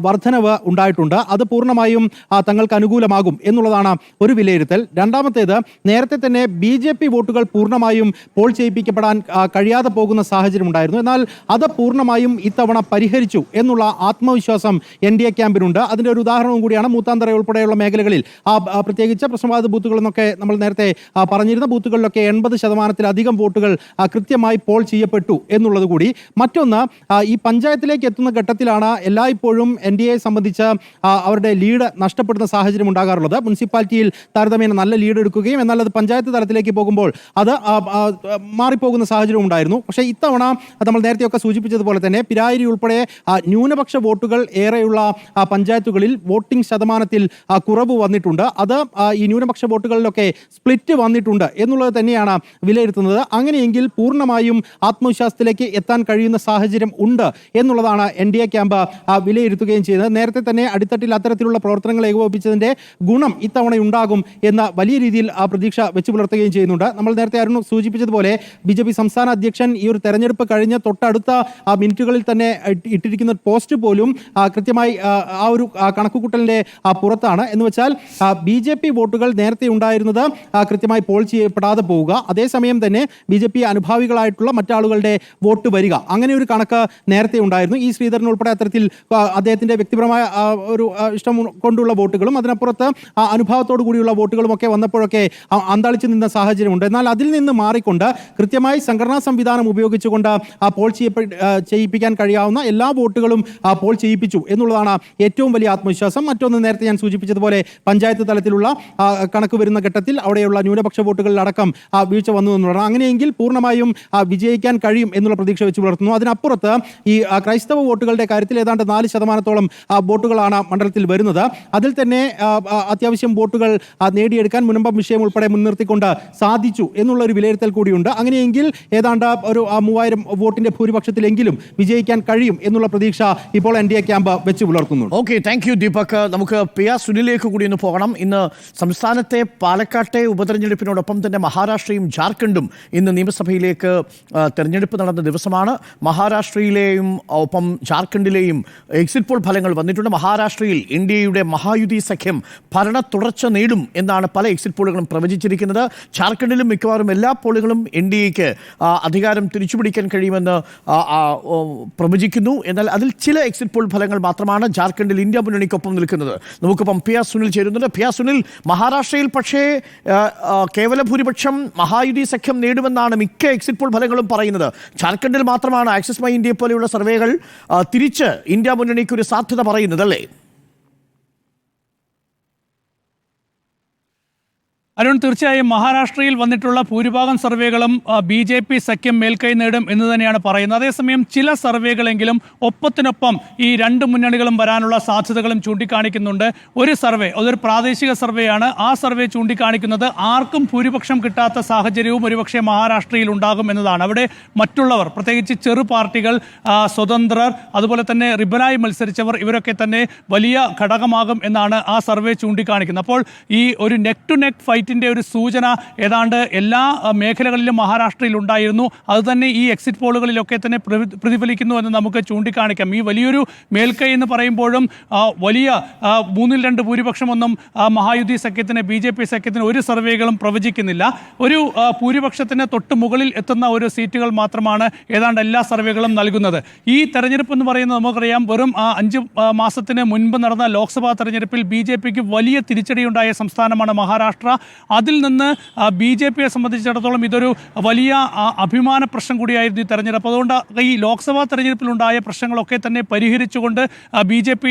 Speaker 8: വർധനവ് ഉണ്ടായിട്ടുണ്ട്. അത് പൂർണ്ണമായും തങ്ങൾക്ക് അനുകൂലമാകും എന്നുള്ളതാണ് ഒരു വിലയിരുത്തൽ. രണ്ടാമത്തേത്, നേരത്തെ തന്നെ BJP വോട്ടുകൾ പൂർണ്ണമായും പോൾ ചെയ്യിപ്പിക്കപ്പെടാൻ കഴിയാതെ പോകുന്ന സാഹചര്യം ഉണ്ടായിരുന്നു. എന്നാൽ അത് പൂർണ്ണമായും ഇത്തവണ പരിഹരിച്ചു എന്നുള്ള ആത്മവിശ്വാസം NDA ക്യാമ്പിനുണ്ട്. അതിൻ്റെ ഒരു ഉദാഹരണവും കൂടിയാണ് മൂത്താന്തറ ഉൾപ്പെടെയുള്ള മേഖലകളിൽ, പ്രത്യേകിച്ച് പ്രശ്നബാധിത ബൂത്തുകൾ എന്നൊക്കെ നമ്മൾ നേരത്തെ പറഞ്ഞിരുന്ന ബൂത്തുകളിലൊക്കെ 80%-ലധികം വോട്ടുകൾ കൃത്യമായി പോൾ ചെയ്യപ്പെട്ടു എന്നുള്ളത് കൂടി. മറ്റൊന്ന്, ഈ പഞ്ചായത്തിലേക്ക് എത്തുന്ന ഘട്ടത്തിലാണ് എല്ലായ്പ്പോഴും NDA സംബന്ധിച്ച് അവരുടെ ലീഡ് നഷ്ടപ്പെടുന്ന സാഹചര്യം ഉണ്ടാകാറുള്ളത്. മുനിസിപ്പാലിറ്റിയിൽ താരതമ്യേന നല്ല ലീഡ് എടുക്കുകയും എന്നാൽ അത് പഞ്ചായത്ത് തലത്തിലേക്ക് പോകുമ്പോൾ അത് മാറിപ്പോകുന്ന സാഹചര്യം ഉണ്ടായിരുന്നു. പക്ഷേ ഇത്തവണ നമ്മൾ നേരത്തെയൊക്കെ സൂചിപ്പിച്ചതുപോലെ തന്നെ പിരായിരി ഉൾപ്പെടെ ന്യൂനപക്ഷ വോട്ടുകൾ ഏറെയുള്ള പഞ്ചായത്തുകളിൽ വോട്ടിംഗ് ശതമാനത്തിൽ കുറവ് വന്നിട്ടുണ്ട്. അത് ഈ ന്യൂനപക്ഷ വോട്ടുകളിലൊക്കെ സ്പ്ലിറ്റ് വന്നിട്ടുണ്ട് എന്നുള്ളത് തന്നെയാണ് വിലയിരുത്തുന്നത്. അങ്ങനെയെങ്കിൽ പൂർണ്ണമായും ആത്മവിശ്വാസത്തിലേക്ക് എത്താൻ കഴിയുന്ന സാഹചര്യം ഉണ്ട് എന്നുള്ളതാണ് NDA ക്യാമ്പ് വിലയിരുത്തുകയും ചെയ്യുന്നത്. നേരത്തെ തന്നെ അടിത്തട്ടിൽ അത്തരത്തിലുള്ള പ്രവർത്തനങ്ങൾ ഏകോപിപ്പിച്ചതിൻ്റെ ഗുണം ഇത്തവണ ഉണ്ടാകും എന്ന വലിയ രീതിയിൽ പ്രതീക്ഷ വെച്ചു പുലർത്തുകയും ചെയ്യുന്നുണ്ട്. നമ്മൾ നേരത്തെ അരുൺ സൂചിപ്പിച്ചതുപോലെ BJP സംസ്ഥാന അധ്യക്ഷൻ ഈ ഒരു തെരഞ്ഞെടുപ്പ് കഴിഞ്ഞ് തൊട്ടടുത്ത മിനിറ്റുകളിൽ തന്നെ ഇട്ടിരിക്കുന്ന പോസ്റ്റ് പോലും കൃത്യമായി ആ ഒരു കണക്കുകൂട്ടലിൻ്റെ പുറത്താണ്. എന്ന് വെച്ചാൽ BJP വോട്ടുകൾ നേരത്തെ ഉണ്ടായിരുന്നത് കൃത്യമായി പോൾ ചെയ്യപ്പെടാതെ പോവുക, അതേസമയം തന്നെ BJP അനുഭാവികളായിട്ടുള്ള മറ്റാളുകളുടെ വോട്ട് വരിക, അങ്ങനെ ഒരു കണക്ക് നേരത്തെ ഉണ്ടായിരുന്നു. ഈ ശ്രീധരൻ ഉൾപ്പെടെ അത്തരത്തിൽ അദ്ദേഹത്തിൻ്റെ വ്യക്തിപരമായ ഒരു ഇഷ്ടം കൊണ്ടുള്ള വോട്ടുകളും അതിനപ്പുറത്ത് അനുഭാവത്തോടു കൂടിയുള്ള വോട്ടുകളും ഒക്കെ വന്നപ്പോഴൊക്കെ അന്താളിച്ചു നിന്ന സാഹചര്യമുണ്ട്. എന്നാൽ അതിൽ നിന്ന് മാറിക്കൊണ്ട് കൃത്യമായി സംഘടനാ സംവിധാനം ഉപയോഗിച്ചുകൊണ്ട് പോൾ ചെയ്യിപ്പിക്കാൻ കഴിയാവുന്ന എല്ലാ വോട്ടുകളും പോൾ ചെയ്യിപ്പിച്ചു എന്നുള്ളതാണ് ഏറ്റവും വലിയ ആത്മവിശ്വാസം. മറ്റൊന്ന്, നേരത്തെ ഞാൻ സൂചിപ്പിച്ചതുപോലെ പഞ്ചായത്ത് തലത്തിലുള്ള കണക്ക് വരുന്ന ഘട്ടത്തിൽ അവിടെയുള്ള ന്യൂനപക്ഷ വോട്ടുകളിലടക്കം വീഴ്ച വന്നു എന്നുള്ളതാണ്. അങ്ങനെയെങ്കിൽ പൂർണ്ണമായും വിജയിക്കാൻ കഴിയും എന്നുള്ള പ്രതീക്ഷ വെച്ച് പുലർത്തുന്നു. അതിനപ്പുറത്ത് ഈ ക്രൈസ്തവ വോട്ടുകളുടെ കാര്യത്തിൽ ഏതാണ്ട് 4% വോട്ടുകളാണ് മണ്ഡലത്തിൽ വരുന്നത്. അതിൽ തന്നെ അത്യാവശ്യം വോട്ടുകൾ നേടിയെടുക്കാൻ മുനമ്പം വിഷയം ഉൾപ്പെടെ മുൻനിർത്തിക്കൊണ്ട് സാധിച്ചു എന്നുള്ള ഒരു വിലയിരുത്തൽ കൂടിയുണ്ട്. അങ്ങനെയെങ്കിൽ ഏതാണ്ട് ഒരു 3000 വോട്ടിന്റെ ഭൂരിപക്ഷത്തിലെങ്കിലും വിജയിക്കാൻ കഴിയും എന്നുള്ള പ്രതീക്ഷ ഇപ്പോൾ NDA ക്യാമ്പ് വെച്ച് പുലർത്തുന്നു.
Speaker 2: Okay, thank you Deepak. നമുക്ക് PA സുനിലേക്ക് കൂടി ഒന്ന് പോകണം. ഇന്ന് സംസ്ഥാനത്തെ പാലക്കാട്ടെ ഉപതെരഞ്ഞെടുപ്പിനോടൊപ്പം തന്നെ മഹാരാഷ്ട്രയും ജാർഖണ്ഡും ഇന്ന് നിയമസഭയിലേക്ക് തെരഞ്ഞെടുപ്പ് നടന്ന ദിവസമാണ്. മഹാരാഷ്ട്രയിലെയും ഒപ്പം ജാർഖണ്ഡിലെയും എക്സിറ്റ് പോൾ ഫലങ്ങൾ വന്നിട്ടുണ്ട്. മഹാരാഷ്ട്രയിൽ ഇന്ത്യയുടെ മഹായുതി സഖ്യം ഭരണ തുടർച്ച നേടും എന്നാണ് പല എക്സിറ്റ് പോളുകളും പ്രവചിച്ചിരിക്കുന്നത്. ജാർഖണ്ഡിലും മിക്കവാറും എല്ലാ പോളുകളും NDAക്ക് അധികാരം തിരിച്ചുപിടിക്കാൻ കഴിയുമെന്ന് പ്രവചിക്കുന്നു. എന്നാൽ അതിൽ ചില എക്സിറ്റ് പോൾ ഫലങ്ങൾ മാത്രമാണ് ജാർഖണ്ഡിൽ ഇന്ത്യ മുന്നണിക്കൊപ്പം നിൽക്കുന്നത്. നമുക്കിപ്പം പി ആർ സുനിൽ ചേരുന്നുണ്ട്. പി ആർ സുനിൽ, മഹാരാഷ്ട്രയിൽ പക്ഷേ കേവല ഭൂരിപക്ഷം മഹായുതി സഖ്യം നേടുമെന്നാണ് മിക്ക എക്സിറ്റ് പോൾ ഫലങ്ങളും പറയുന്നത്. ജാർഖണ്ഡിൽ മാത്രമാണ് ആക്സിസ് മൈ ഇന്ത്യയെ പോലെയുള്ള സർവേകൾ തിരിച്ച് ഇന്ത്യ മുന്നണിക്ക് ഒരു സാധ്യത പറയുന്നത്, അല്ലേ?
Speaker 7: അരുൺ, തീർച്ചയായും മഹാരാഷ്ട്രയിൽ വന്നിട്ടുള്ള ഭൂരിഭാഗം സർവേകളും BJP സഖ്യം മേൽക്കൈ നേടും എന്ന് തന്നെയാണ് പറയുന്നത്. അതേസമയം ചില സർവേകളെങ്കിലും ഒപ്പത്തിനൊപ്പം ഈ രണ്ട് മുന്നണികളും വരാനുള്ള സാധ്യതകളും ചൂണ്ടിക്കാണിക്കുന്നുണ്ട്. ഒരു സർവേ, അതൊരു പ്രാദേശിക സർവേയാണ്. ആ സർവേ ചൂണ്ടിക്കാണിക്കുന്നത് ആർക്കും ഭൂരിപക്ഷം കിട്ടാത്ത സാഹചര്യവും ഒരുപക്ഷെ മഹാരാഷ്ട്രയിൽ ഉണ്ടാകും എന്നതാണ്. അവിടെ മറ്റുള്ളവർ, പ്രത്യേകിച്ച് ചെറു പാർട്ടികൾ, സ്വതന്ത്രർ, അതുപോലെ തന്നെ റിബലായി മത്സരിച്ചവർ, ഇവരൊക്കെ തന്നെ വലിയ ഘടകമാകും എന്നാണ് ആ സർവേ ചൂണ്ടിക്കാണിക്കുന്നത്. അപ്പോൾ ഈ ഒരു നെക്ക് ടു നെക്ക് ഫൈറ്റ് ഒരു സൂചന ഏതാണ്ട് എല്ലാ മേഖലകളിലും മഹാരാഷ്ട്രയിൽ ഉണ്ടായിരുന്നു. അതുതന്നെ ഈ എക്സിറ്റ് പോളുകളിലൊക്കെ തന്നെ പ്രതിഫലിക്കുന്നു എന്ന് നമുക്ക് ചൂണ്ടിക്കാണിക്കാം. ഈ വലിയൊരു മേൽക്കൈ എന്ന് പറയുമ്പോഴും വലിയ 3-2 ഭൂരിപക്ഷമൊന്നും മഹായുതി സഖ്യത്തിന്, BJP സഖ്യത്തിന് ഒരു സർവേകളും പ്രവചിക്കുന്നില്ല. ഒരു ഭൂരിപക്ഷത്തിന് തൊട്ട് മുകളിൽ എത്തുന്ന ഒരു സീറ്റുകൾ മാത്രമാണ് ഏതാണ്ട് എല്ലാ സർവേകളും നൽകുന്നത്. ഈ തെരഞ്ഞെടുപ്പ് എന്ന് പറയുന്നത് നമുക്കറിയാം, വെറും 5 മാസത്തിന് മുൻപ് നടന്ന ലോക്സഭാ തെരഞ്ഞെടുപ്പിൽ BJPക്ക് വലിയ തിരിച്ചടിയുണ്ടായ സംസ്ഥാനമാണ് മഹാരാഷ്ട്ര. അതിൽ നിന്ന് BJPയെ സംബന്ധിച്ചിടത്തോളം ഇതൊരു വലിയ അഭിമാന പ്രശ്നം കൂടിയായിരുന്നു ഈ തെരഞ്ഞെടുപ്പ്. അതുകൊണ്ട് ഈ ലോക്സഭാ തെരഞ്ഞെടുപ്പിലുണ്ടായ പ്രശ്നങ്ങളൊക്കെ തന്നെ പരിഹരിച്ചുകൊണ്ട് BJP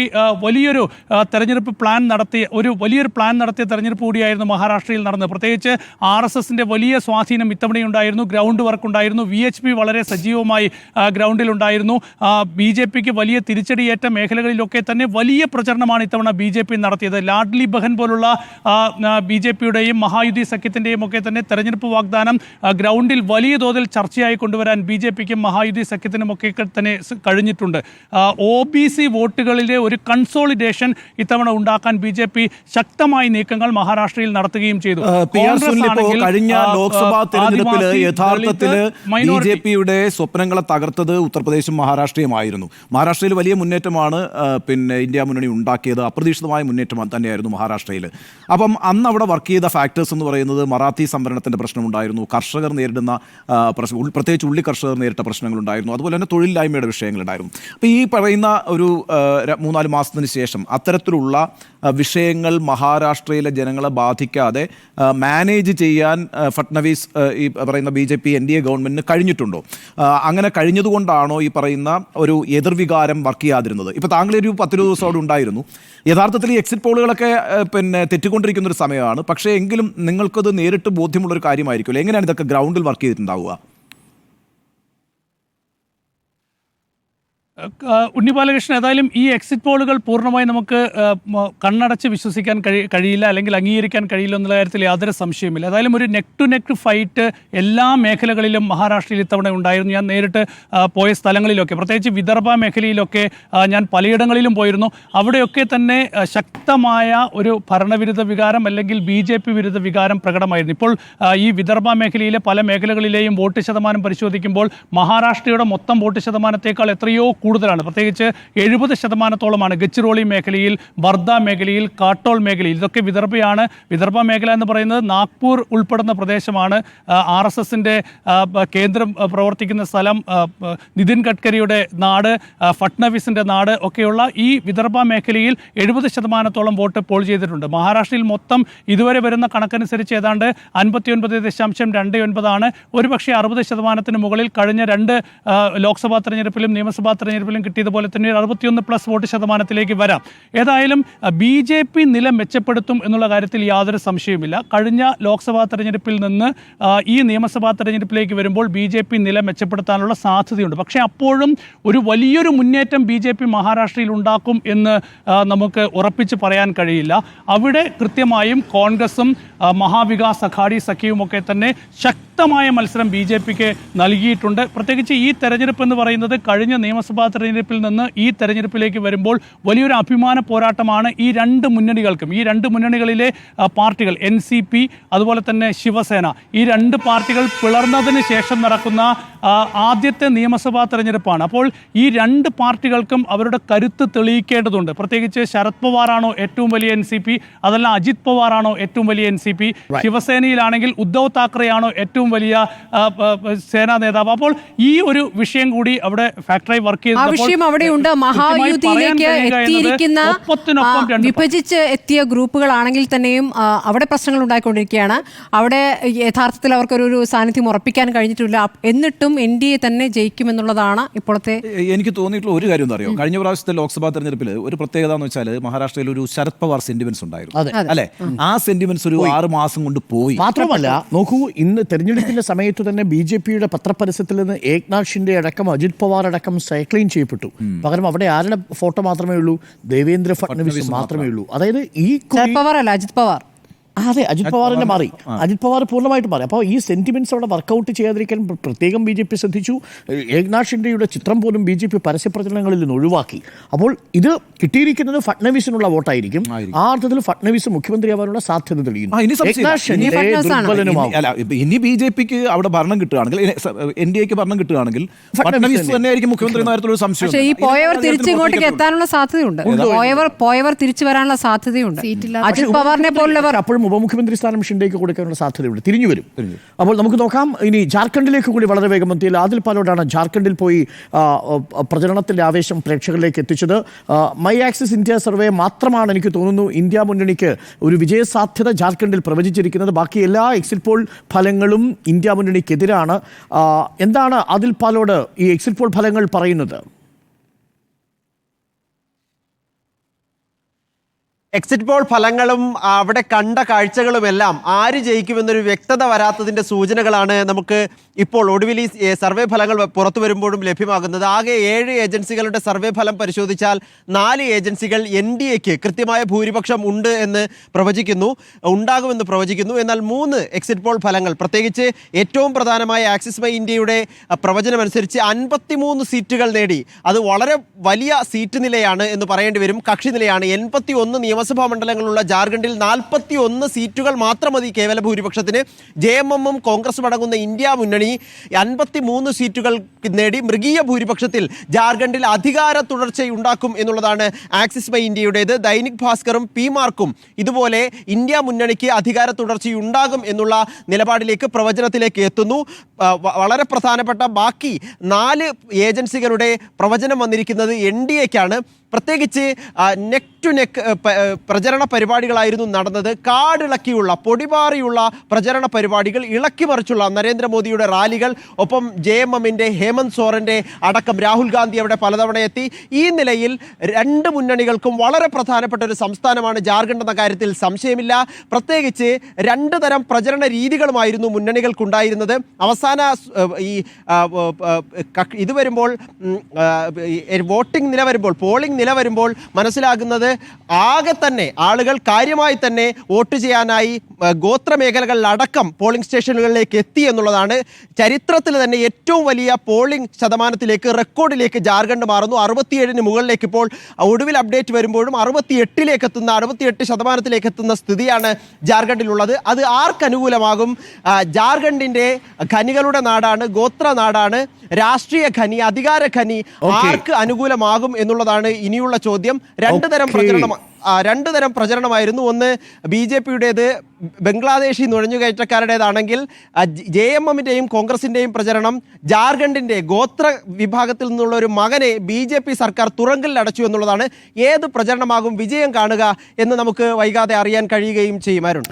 Speaker 7: വലിയൊരു തെരഞ്ഞെടുപ്പ് പ്ലാൻ നടത്തിയ തെരഞ്ഞെടുപ്പ് കൂടിയായിരുന്നു മഹാരാഷ്ട്രയിൽ നടന്നത്. പ്രത്യേകിച്ച് RSSന്റെ വലിയ സ്വാധീനം ഇത്തവണയുണ്ടായിരുന്നു. ഗ്രൗണ്ട് വർക്ക് ഉണ്ടായിരുന്നു. VHP വളരെ സജീവമായി ഗ്രൗണ്ടിലുണ്ടായിരുന്നു. BJPക്ക് വലിയ തിരിച്ചടിയേറ്റ മേഖലകളിലൊക്കെ തന്നെ വലിയ പ്രചരണമാണ് ഇത്തവണ BJP നടത്തിയത്. ലാഡ്ലി ബഹൻ പോലുള്ള BJPയുടെയും മഹായുതി സഖ്യത്തിൻ്റെയും ഒക്കെ തന്നെ തെരഞ്ഞെടുപ്പ് വാഗ്ദാനം ഗ്രൗണ്ടിൽ വലിയ തോതിൽ ചർച്ചയായി കൊണ്ടുവരാൻ BJPക്കും മഹായുതി സഖ്യത്തിനും ഒക്കെ തന്നെ കഴിഞ്ഞിട്ടുണ്ട്. OBC വോട്ടുകളിലെ ഒരു കൺസോളിഡേഷൻ ഇത്തവണ ഉണ്ടാക്കാൻ BJP ശക്തമായ നീക്കങ്ങൾ മഹാരാഷ്ട്രയിൽ നടത്തുകയും ചെയ്തു.
Speaker 5: കഴിഞ്ഞ ലോക്സഭാ തെരഞ്ഞെടുപ്പിൽ യഥാർത്ഥത്തിൽ BJPയുടെ സ്വപ്നങ്ങളെ തകർത്തത് ഉത്തർപ്രദേശും മഹാരാഷ്ട്രയുമായിരുന്നു. മഹാരാഷ്ട്രയിൽ വലിയ മുന്നേറ്റമാണ് ഇന്ത്യ മുന്നണി ഉണ്ടാക്കിയത്. അപ്രതീക്ഷിതമായ മുന്നേറ്റം തന്നെയായിരുന്നു മഹാരാഷ്ട്രയിൽ. അപ്പം അന്ന് അവിടെ വർക്ക് ചെയ്ത ഫാക്ടേഴ്സ് എന്ന് പറയുന്നത് മറാത്തി സംവരണത്തിൻ്റെ പ്രശ്നമുണ്ടായിരുന്നു, കർഷകർ നേരിടുന്ന പ്രശ്നം, പ്രത്യേകിച്ച് ഉള്ളി കർഷകർ നേരിട്ട പ്രശ്നങ്ങളുണ്ടായിരുന്നു, അതുപോലെ തന്നെ തൊഴിലില്ലായ്മയുടെ വിഷയങ്ങളുണ്ടായിരുന്നു. അപ്പോൾ ഈ പറയുന്ന ഒരു 3-4 മാസത്തിന് ശേഷം അത്തരത്തിലുള്ള വിഷയങ്ങൾ മഹാരാഷ്ട്രയിലെ ജനങ്ങളെ ബാധിക്കാതെ മാനേജ് ചെയ്യാൻ ഫട്നവിസ്, ഈ പറയുന്ന BJP NDA ഗവൺമെൻറ്റിന് കഴിഞ്ഞിട്ടുണ്ടോ? അങ്ങനെ കഴിഞ്ഞതുകൊണ്ടാണോ ഈ പറയുന്ന ഒരു എതിർവികാരം വർക്ക് ചെയ്യാതിരുന്നത്? ഇപ്പോൾ താങ്കളൊരു 10-20 ദിവസം അവിടെ ഉണ്ടായിരുന്നു. യഥാർത്ഥത്തിൽ ഈ എക്സിറ്റ് പോളുകളൊക്കെ തെറ്റിക്കൊണ്ടിരിക്കുന്ന ഒരു സമയമാണ്. പക്ഷേ എങ്കിലും നിങ്ങൾക്കത് നേരിട്ട് ബോധ്യമുള്ളൊരു കാര്യമായിരിക്കുമല്ലോ. എങ്ങനെയാണ് ഇതൊക്കെ ഗ്രൗണ്ടിൽ വർക്ക് ചെയ്തിട്ടുണ്ടാവുക?
Speaker 7: ഉണ്ണിബാലകൃഷ്ണൻ, ഏതായാലും ഈ എക്സിറ്റ് പോളുകൾ പൂർണ്ണമായി നമുക്ക് കണ്ണടച്ച് വിശ്വസിക്കാൻ കഴിയില്ല, അല്ലെങ്കിൽ അംഗീകരിക്കാൻ കഴിയില്ല എന്നുള്ള കാര്യത്തിൽ യാതൊരു സംശയമില്ല. ഏതായാലും ഒരു നെക്ക് ടു നെക്ക് ഫൈറ്റ് എല്ലാ മേഖലകളിലും മഹാരാഷ്ട്രയിൽ ഇത്തവണ ഉണ്ടായിരുന്നു. ഞാൻ നേരിട്ട് പോയ സ്ഥലങ്ങളിലൊക്കെ, പ്രത്യേകിച്ച് വിദർഭ മേഖലയിലൊക്കെ ഞാൻ പലയിടങ്ങളിലും പോയിരുന്നു. അവിടെയൊക്കെ തന്നെ ശക്തമായ ഒരു ഭരണവിരുദ്ധ വികാരം അല്ലെങ്കിൽ BJP വിരുദ്ധ വികാരം പ്രകടമായിരുന്നു. ഇപ്പോൾ ഈ വിദർഭ മേഖലയിലെ പല മേഖലകളിലെയും വോട്ട് ശതമാനം പരിശോധിക്കുമ്പോൾ മഹാരാഷ്ട്രയുടെ മൊത്തം വോട്ട് ശതമാനത്തേക്കാൾ എത്രയോ കൂടുതലാണ്. പ്രത്യേകിച്ച് 70%-ഓളമാണ് ഗഡ്ചിറോളി മേഖലയിൽ, വർദ്ധ മേഖലയിൽ, കാട്ടോൾ മേഖലയിൽ. ഇതൊക്കെ വിദർഭയാണ്. വിദർഭ മേഖല എന്ന് പറയുന്നത് നാഗ്പൂർ ഉൾപ്പെടുന്ന പ്രദേശമാണ്. RSSന്റെ കേന്ദ്രം പ്രവർത്തിക്കുന്ന സ്ഥലം, നിതിൻ ഗഡ്കരിയുടെ നാട്, ഫട്നവിസിൻ്റെ നാട് ഒക്കെയുള്ള ഈ വിദർഭ മേഖലയിൽ 70%-ഓളം വോട്ട് പോൾ ചെയ്തിട്ടുണ്ട്. മഹാരാഷ്ട്രയിൽ മൊത്തം ഇതുവരെ വരുന്ന കണക്കനുസരിച്ച് ഏതാണ്ട് 59.29 ഒരുപക്ഷെ 60%-ന് മുകളിൽ കഴിഞ്ഞ 2 ലോക്സഭാ തെരഞ്ഞെടുപ്പിലും നിയമസഭാ തെരഞ്ഞെടുപ്പിലും കിട്ടിയതുപോലെ തന്നെ 61+ വോട്ട് ശതമാനത്തിലേക്ക് വരാം. ഏതായാലും BJP നില മെച്ചപ്പെടുത്തും എന്നുള്ള കാര്യത്തിൽ യാതൊരു സംശയവുമില്ല. കഴിഞ്ഞ ലോക്സഭാ തെരഞ്ഞെടുപ്പിൽ നിന്ന് ഈ നിയമസഭാ തെരഞ്ഞെടുപ്പിലേക്ക് വരുമ്പോൾ BJP നില മെച്ചപ്പെടുത്താനുള്ള സാധ്യതയുണ്ട്. പക്ഷേ അപ്പോഴും ഒരു വലിയൊരു മുന്നേറ്റം BJP മഹാരാഷ്ട്രയിൽ ഉണ്ടാക്കും എന്ന് നമുക്ക് ഉറപ്പിച്ച് പറയാൻ കഴിയില്ല. അവിടെ കൃത്യമായും കോൺഗ്രസും മഹാവികാസ് അഘാടി സഖ്യവുമൊക്കെ തന്നെ ശക്തമായ മത്സരം BJPക്ക് നൽകിയിട്ടുണ്ട്. പ്രത്യേകിച്ച് ഈ തെരഞ്ഞെടുപ്പ് എന്ന് പറയുന്നത് കഴിഞ്ഞ നിയമസഭാ തെരഞ്ഞെടുപ്പിൽ നിന്ന് ഈ തെരഞ്ഞെടുപ്പിലേക്ക് വരുമ്പോൾ വലിയൊരു അഭിമാന പോരാട്ടമാണ് ഈ രണ്ട് മുന്നണികൾക്കും. ഈ രണ്ട് മുന്നണികളിലെ പാർട്ടികൾ NCP അതുപോലെ തന്നെ ശിവസേന, ഈ രണ്ട് പാർട്ടികൾ പിളർന്നതിന് ശേഷം നടക്കുന്ന ആദ്യത്തെ നിയമസഭാ തെരഞ്ഞെടുപ്പാണ്. അപ്പോൾ ഈ രണ്ട് പാർട്ടികൾക്കും അവരുടെ കരുത്ത് തെളിയിക്കേണ്ടതുണ്ട്. പ്രത്യേകിച്ച് ശരത് പവാറാണോ ഏറ്റവും വലിയ NCP, അതല്ല അജിത് പവാറാണോ ഏറ്റവും വലിയ NCP, ശിവസേനയിലാണെങ്കിൽ ഉദ്ധവ് താക്കറെയാണോ ഏറ്റവും വലിയ സേനാ നേതാവ്. അപ്പോൾ ഈ ഒരു വിഷയം കൂടി അവിടെ ഫാക്ടറായി വർക്ക്
Speaker 3: അവിടെയുണ്ട്. മഹായുതിയിലേക്ക് എത്തിയിരിക്കുന്ന വിഭജിച്ച് എത്തിയ ഗ്രൂപ്പുകളാണെങ്കിൽ തന്നെയും അവിടെ പ്രശ്നങ്ങൾ ഉണ്ടായിക്കൊണ്ടിരിക്കുകയാണ്. അവിടെ യഥാർത്ഥത്തിൽ അവർക്കൊരു സാന്നിധ്യം ഉറപ്പിക്കാൻ കഴിഞ്ഞിട്ടില്ല. എന്നിട്ടും NDA തന്നെ ജയിക്കുമെന്നുള്ളതാണ് ഇപ്പോഴത്തെ.
Speaker 5: എനിക്ക് തോന്നിയിട്ടുള്ള ഒരു കാര്യം എന്താ അറിയോ, കഴിഞ്ഞ പ്രാവശ്യത്തെ ലോക്സഭാ തെരഞ്ഞെടുപ്പിൽ ഒരു പ്രത്യേകത എന്ന് വെച്ചാൽ മഹാരാഷ്ട്രയിൽ ഒരു ശരത് പവാർ സെന്റിമെന്റ്സ് ഉണ്ടായിരുന്നു അല്ലെ. ആ സെന്റിമെന്റ്സ് ഒരു 6 മാസം കൊണ്ട് പോയി.
Speaker 2: മാത്രമല്ല നോക്കൂ, ഇന്ന് തെരഞ്ഞെടുപ്പിന്റെ സമയത്ത് തന്നെ BJPയുടെ പത്രപരസ്യത്തിൽ നിന്ന് ഏക്നാഥ് ഷിൻഡെ അടക്കം അജിത് പവാർ അടക്കം സൈക്ലിൻ ചെയ്യപ്പെട്ടു. പകരം അവിടെ ആരുടെ ഫോട്ടോ മാത്രമേ ഉള്ളൂ? ദേവേന്ദ്ര ഫഡ്നവിസ് മാത്രമേ ഉള്ളൂ. അതായത് ഈ
Speaker 3: പവാർ അല്ല, അജിത് പവാർ.
Speaker 2: അതെ, അജിത് പവാറിന്റെ മാറി, അജിത് പവാർ പൂർണ്ണമായിട്ട് മാറി. അപ്പോൾ ഈ സെന്റിമെന്റ്സ് അവിടെ വർക്കൗട്ട് ചെയ്യാതിരിക്കാൻ പ്രത്യേകം BJP ശ്രദ്ധിച്ചു. ഏക്നാഥ് ഷിൻഡെയുടെ ചിത്രം പോലും BJP പരസ്യപ്രചരണങ്ങളിൽ നിന്ന് ഒഴിവാക്കി. അപ്പോൾ ഇത് കിട്ടിയിരിക്കുന്നത് ഫഡ്നവിസിനുള്ള വോട്ടായിരിക്കും. ആ അർത്ഥത്തിൽ ഫഡ്നവിസ് മുഖ്യമന്ത്രിയാവാനുള്ള സാധ്യത തെളിയുന്നു.
Speaker 5: ഇനി BJPക്ക് അവിടെ ഭരണം കിട്ടുകയാണെങ്കിൽ, NDAക്ക് ഭരണം കിട്ടുകയാണെങ്കിൽ ഫഡ്നവിസ് തന്നെയായിരിക്കും മുഖ്യമന്ത്രി നേരത്തെ സംശയം.
Speaker 3: പക്ഷേ ഈ പോയവർ തിരിച്ചിങ്ങോട്ടേക്ക് എത്താനുള്ള സാധ്യതയുണ്ട്. പോയവർ തിരിച്ചു വരാനുള്ള സാധ്യതയുണ്ട്. അജിത് പവാറിനെ പോലുള്ളവർ
Speaker 2: അപ്പോഴും ഉപമുഖ്യമന്ത്രി സ്ഥാനം ഷിൻഡേക്ക് കൊടുക്കാനുള്ള സാധ്യതയുണ്ട്. തിരിഞ്ഞു വരും. അപ്പോൾ നമുക്ക് നോക്കാം. ഇനി ജാർഖണ്ഡിലേക്ക് കൂടി വളരെ വേഗം എത്തിയില്ല. ആദിൽ പാലോടാണ് ജാർഖണ്ഡിൽ പോയി പ്രചരണത്തിന്റെ ആവേശം പ്രേക്ഷകരിലേക്ക് എത്തിച്ചത്. മൈ ആക്സിസ് ഇന്ത്യ സർവേ മാത്രമാണ് എനിക്ക് തോന്നുന്നു ഇന്ത്യ മുന്നണിക്ക് ഒരു വിജയസാധ്യത ജാർഖണ്ഡിൽ പ്രവചിച്ചിരിക്കുന്നത്. ബാക്കി എല്ലാ എക്സിറ്റ് പോൾ ഫലങ്ങളും ഇന്ത്യ മുന്നണിക്കെതിരാണ്. എന്താണ് ആദിൽ പാലോട് ഈ എക്സിറ്റ് പോൾ ഫലങ്ങൾ പറയുന്നത്?
Speaker 9: എക്സിറ്റ് പോൾ ഫലങ്ങളും അവിടെ കണ്ട കാഴ്ചകളുമെല്ലാം ആര് ജയിക്കുമെന്നൊരു വ്യക്തത വരാത്തതിൻ്റെ സൂചനകളാണ് നമുക്ക് ഇപ്പോൾ ഒടുവിൽ ഈ സർവേ ഫലങ്ങൾ പുറത്തു വരുമ്പോഴും ലഭ്യമാകുന്നത്. ആകെ 7 ഏജൻസികളുടെ സർവേ ഫലം പരിശോധിച്ചാൽ 4 ഏജൻസികൾ NDAക്ക് കൃത്യമായ ഭൂരിപക്ഷം ഉണ്ട് എന്ന് ഉണ്ടാകുമെന്ന് പ്രവചിക്കുന്നു. എന്നാൽ 3 എക്സിറ്റ് പോൾ ഫലങ്ങൾ, പ്രത്യേകിച്ച് ഏറ്റവും പ്രധാനമായ ആക്സിസ് മൈ ഇന്ത്യയുടെ പ്രവചനമനുസരിച്ച് 53 സീറ്റുകൾ നേടി. അത് വളരെ വലിയ സീറ്റ് നിലയാണ് എന്ന് പറയേണ്ടി വരും. കക്ഷി നിലയാണ്. 81 നിയമസഭാ മണ്ഡലങ്ങളുള്ള ജാർഖണ്ഡിൽ 41 സീറ്റുകൾ മാത്രം മതി കേവല ഭൂരിപക്ഷത്തിന്. JMMും കോൺഗ്രസും അടങ്ങുന്ന ഇന്ത്യ മുന്നണി 53 സീറ്റുകൾ നേടി മൃഗീയ ഭൂരിപക്ഷത്തിൽ ജാർഖണ്ഡിൽ അധികാര തുടർച്ചയുണ്ടാക്കും എന്നുള്ളതാണ് ആക്സിസ് മൈ ഇന്ത്യയുടേത്. ദൈനിക് ഭാസ്കറും PMarkും ഇതുപോലെ ഇന്ത്യ മുന്നണിക്ക് അധികാര തുടർച്ചയുണ്ടാകും എന്നുള്ള നിലപാടിലേക്ക്, പ്രവചനത്തിലേക്ക് എത്തുന്നു. വളരെ പ്രധാനപ്പെട്ട ബാക്കി 4 ഏജൻസികളുടെ പ്രവചനം വന്നിരിക്കുന്നത് NDAക്കാണ്. പ്രത്യേകിച്ച് നെക്ക് ടു നെക്ക് പ്രചരണ പരിപാടികളായിരുന്നു നടന്നത്. കാടിളക്കിയുള്ള, പൊടിപാറിയുള്ള പ്രചരണ പരിപാടികൾ, ഇളക്കി മറിച്ചുള്ള നരേന്ദ്രമോദിയുടെ റാലികൾ, ഒപ്പം JMMന്റെ ഹേമന്ത് സോറന്റെ അടക്കം രാഹുൽ ഗാന്ധി അവിടെ പലതവണ എത്തി. ഈ നിലയിൽ 2 മുന്നണികൾക്കും വളരെ പ്രധാനപ്പെട്ട ഒരു സംസ്ഥാനമാണ് ജാർഖണ്ഡ് എന്ന കാര്യത്തിൽ സംശയമില്ല. പ്രത്യേകിച്ച് 2 തരം പ്രചരണ രീതികളുമായിരുന്നു മുന്നണികൾക്കുണ്ടായിരുന്നത്. അവസാന ഈ ഇത് വരുമ്പോൾ, വോട്ടിംഗ് നില വരുമ്പോൾ, പോളിംഗ് നില വരുമ്പോൾ മനസ്സിലാകുന്നത് ആകെ തന്നെ ആളുകൾ കാര്യമായി തന്നെ വോട്ട് ചെയ്യാനായി ഗോത്രമേഖലകളിലടക്കം പോളിംഗ് സ്റ്റേഷനുകളിലേക്ക് എത്തി എന്നുള്ളതാണ്. ചരിത്രത്തിൽ തന്നെ ഏറ്റവും വലിയ പോളിംഗ് ശതമാനത്തിലേക്ക്, റെക്കോർഡിലേക്ക് ജാർഖണ്ഡ് മാറുന്നു. 67-ന് മുകളിലേക്ക് ഇപ്പോൾ ഒടുവിൽ അപ്ഡേറ്റ് വരുമ്പോഴും 68% എത്തുന്ന സ്ഥിതിയാണ് ജാർഖണ്ഡിലുള്ളത്. അത് ആർക്കനുകൂലമാകും? ജാർഖണ്ഡിന്റെ ഖനികളുടെ നാടാണ്, ഗോത്ര നാടാണ്, രാഷ്ട്രീയ ഖനി, അധികാര ഖനി ആർക്ക് അനുകൂലമാകും എന്നുള്ളതാണ് ഇനിയുള്ള ചോദ്യം. 2 തരം പ്രചരണമായിരുന്നു. ഒന്ന് BJPയുടേത് ബംഗ്ലാദേശി നുഴഞ്ഞുകയറ്റക്കാരുടേതാണെങ്കിൽ, JMMന്റെയും കോൺഗ്രസിന്റെയും പ്രചരണം ജാർഖണ്ഡിന്റെ ഗോത്ര വിഭാഗത്തിൽ നിന്നുള്ള ഒരു മകനെ BJP സർക്കാർ തുറങ്കലിൽ അടച്ചു എന്നുള്ളതാണ്. ഏത് പ്രചരണമാകും വിജയം കാണുക എന്ന് നമുക്ക് വൈകാതെ അറിയാൻ കഴിയുകയും ചെയ്യുമായിരുന്നു.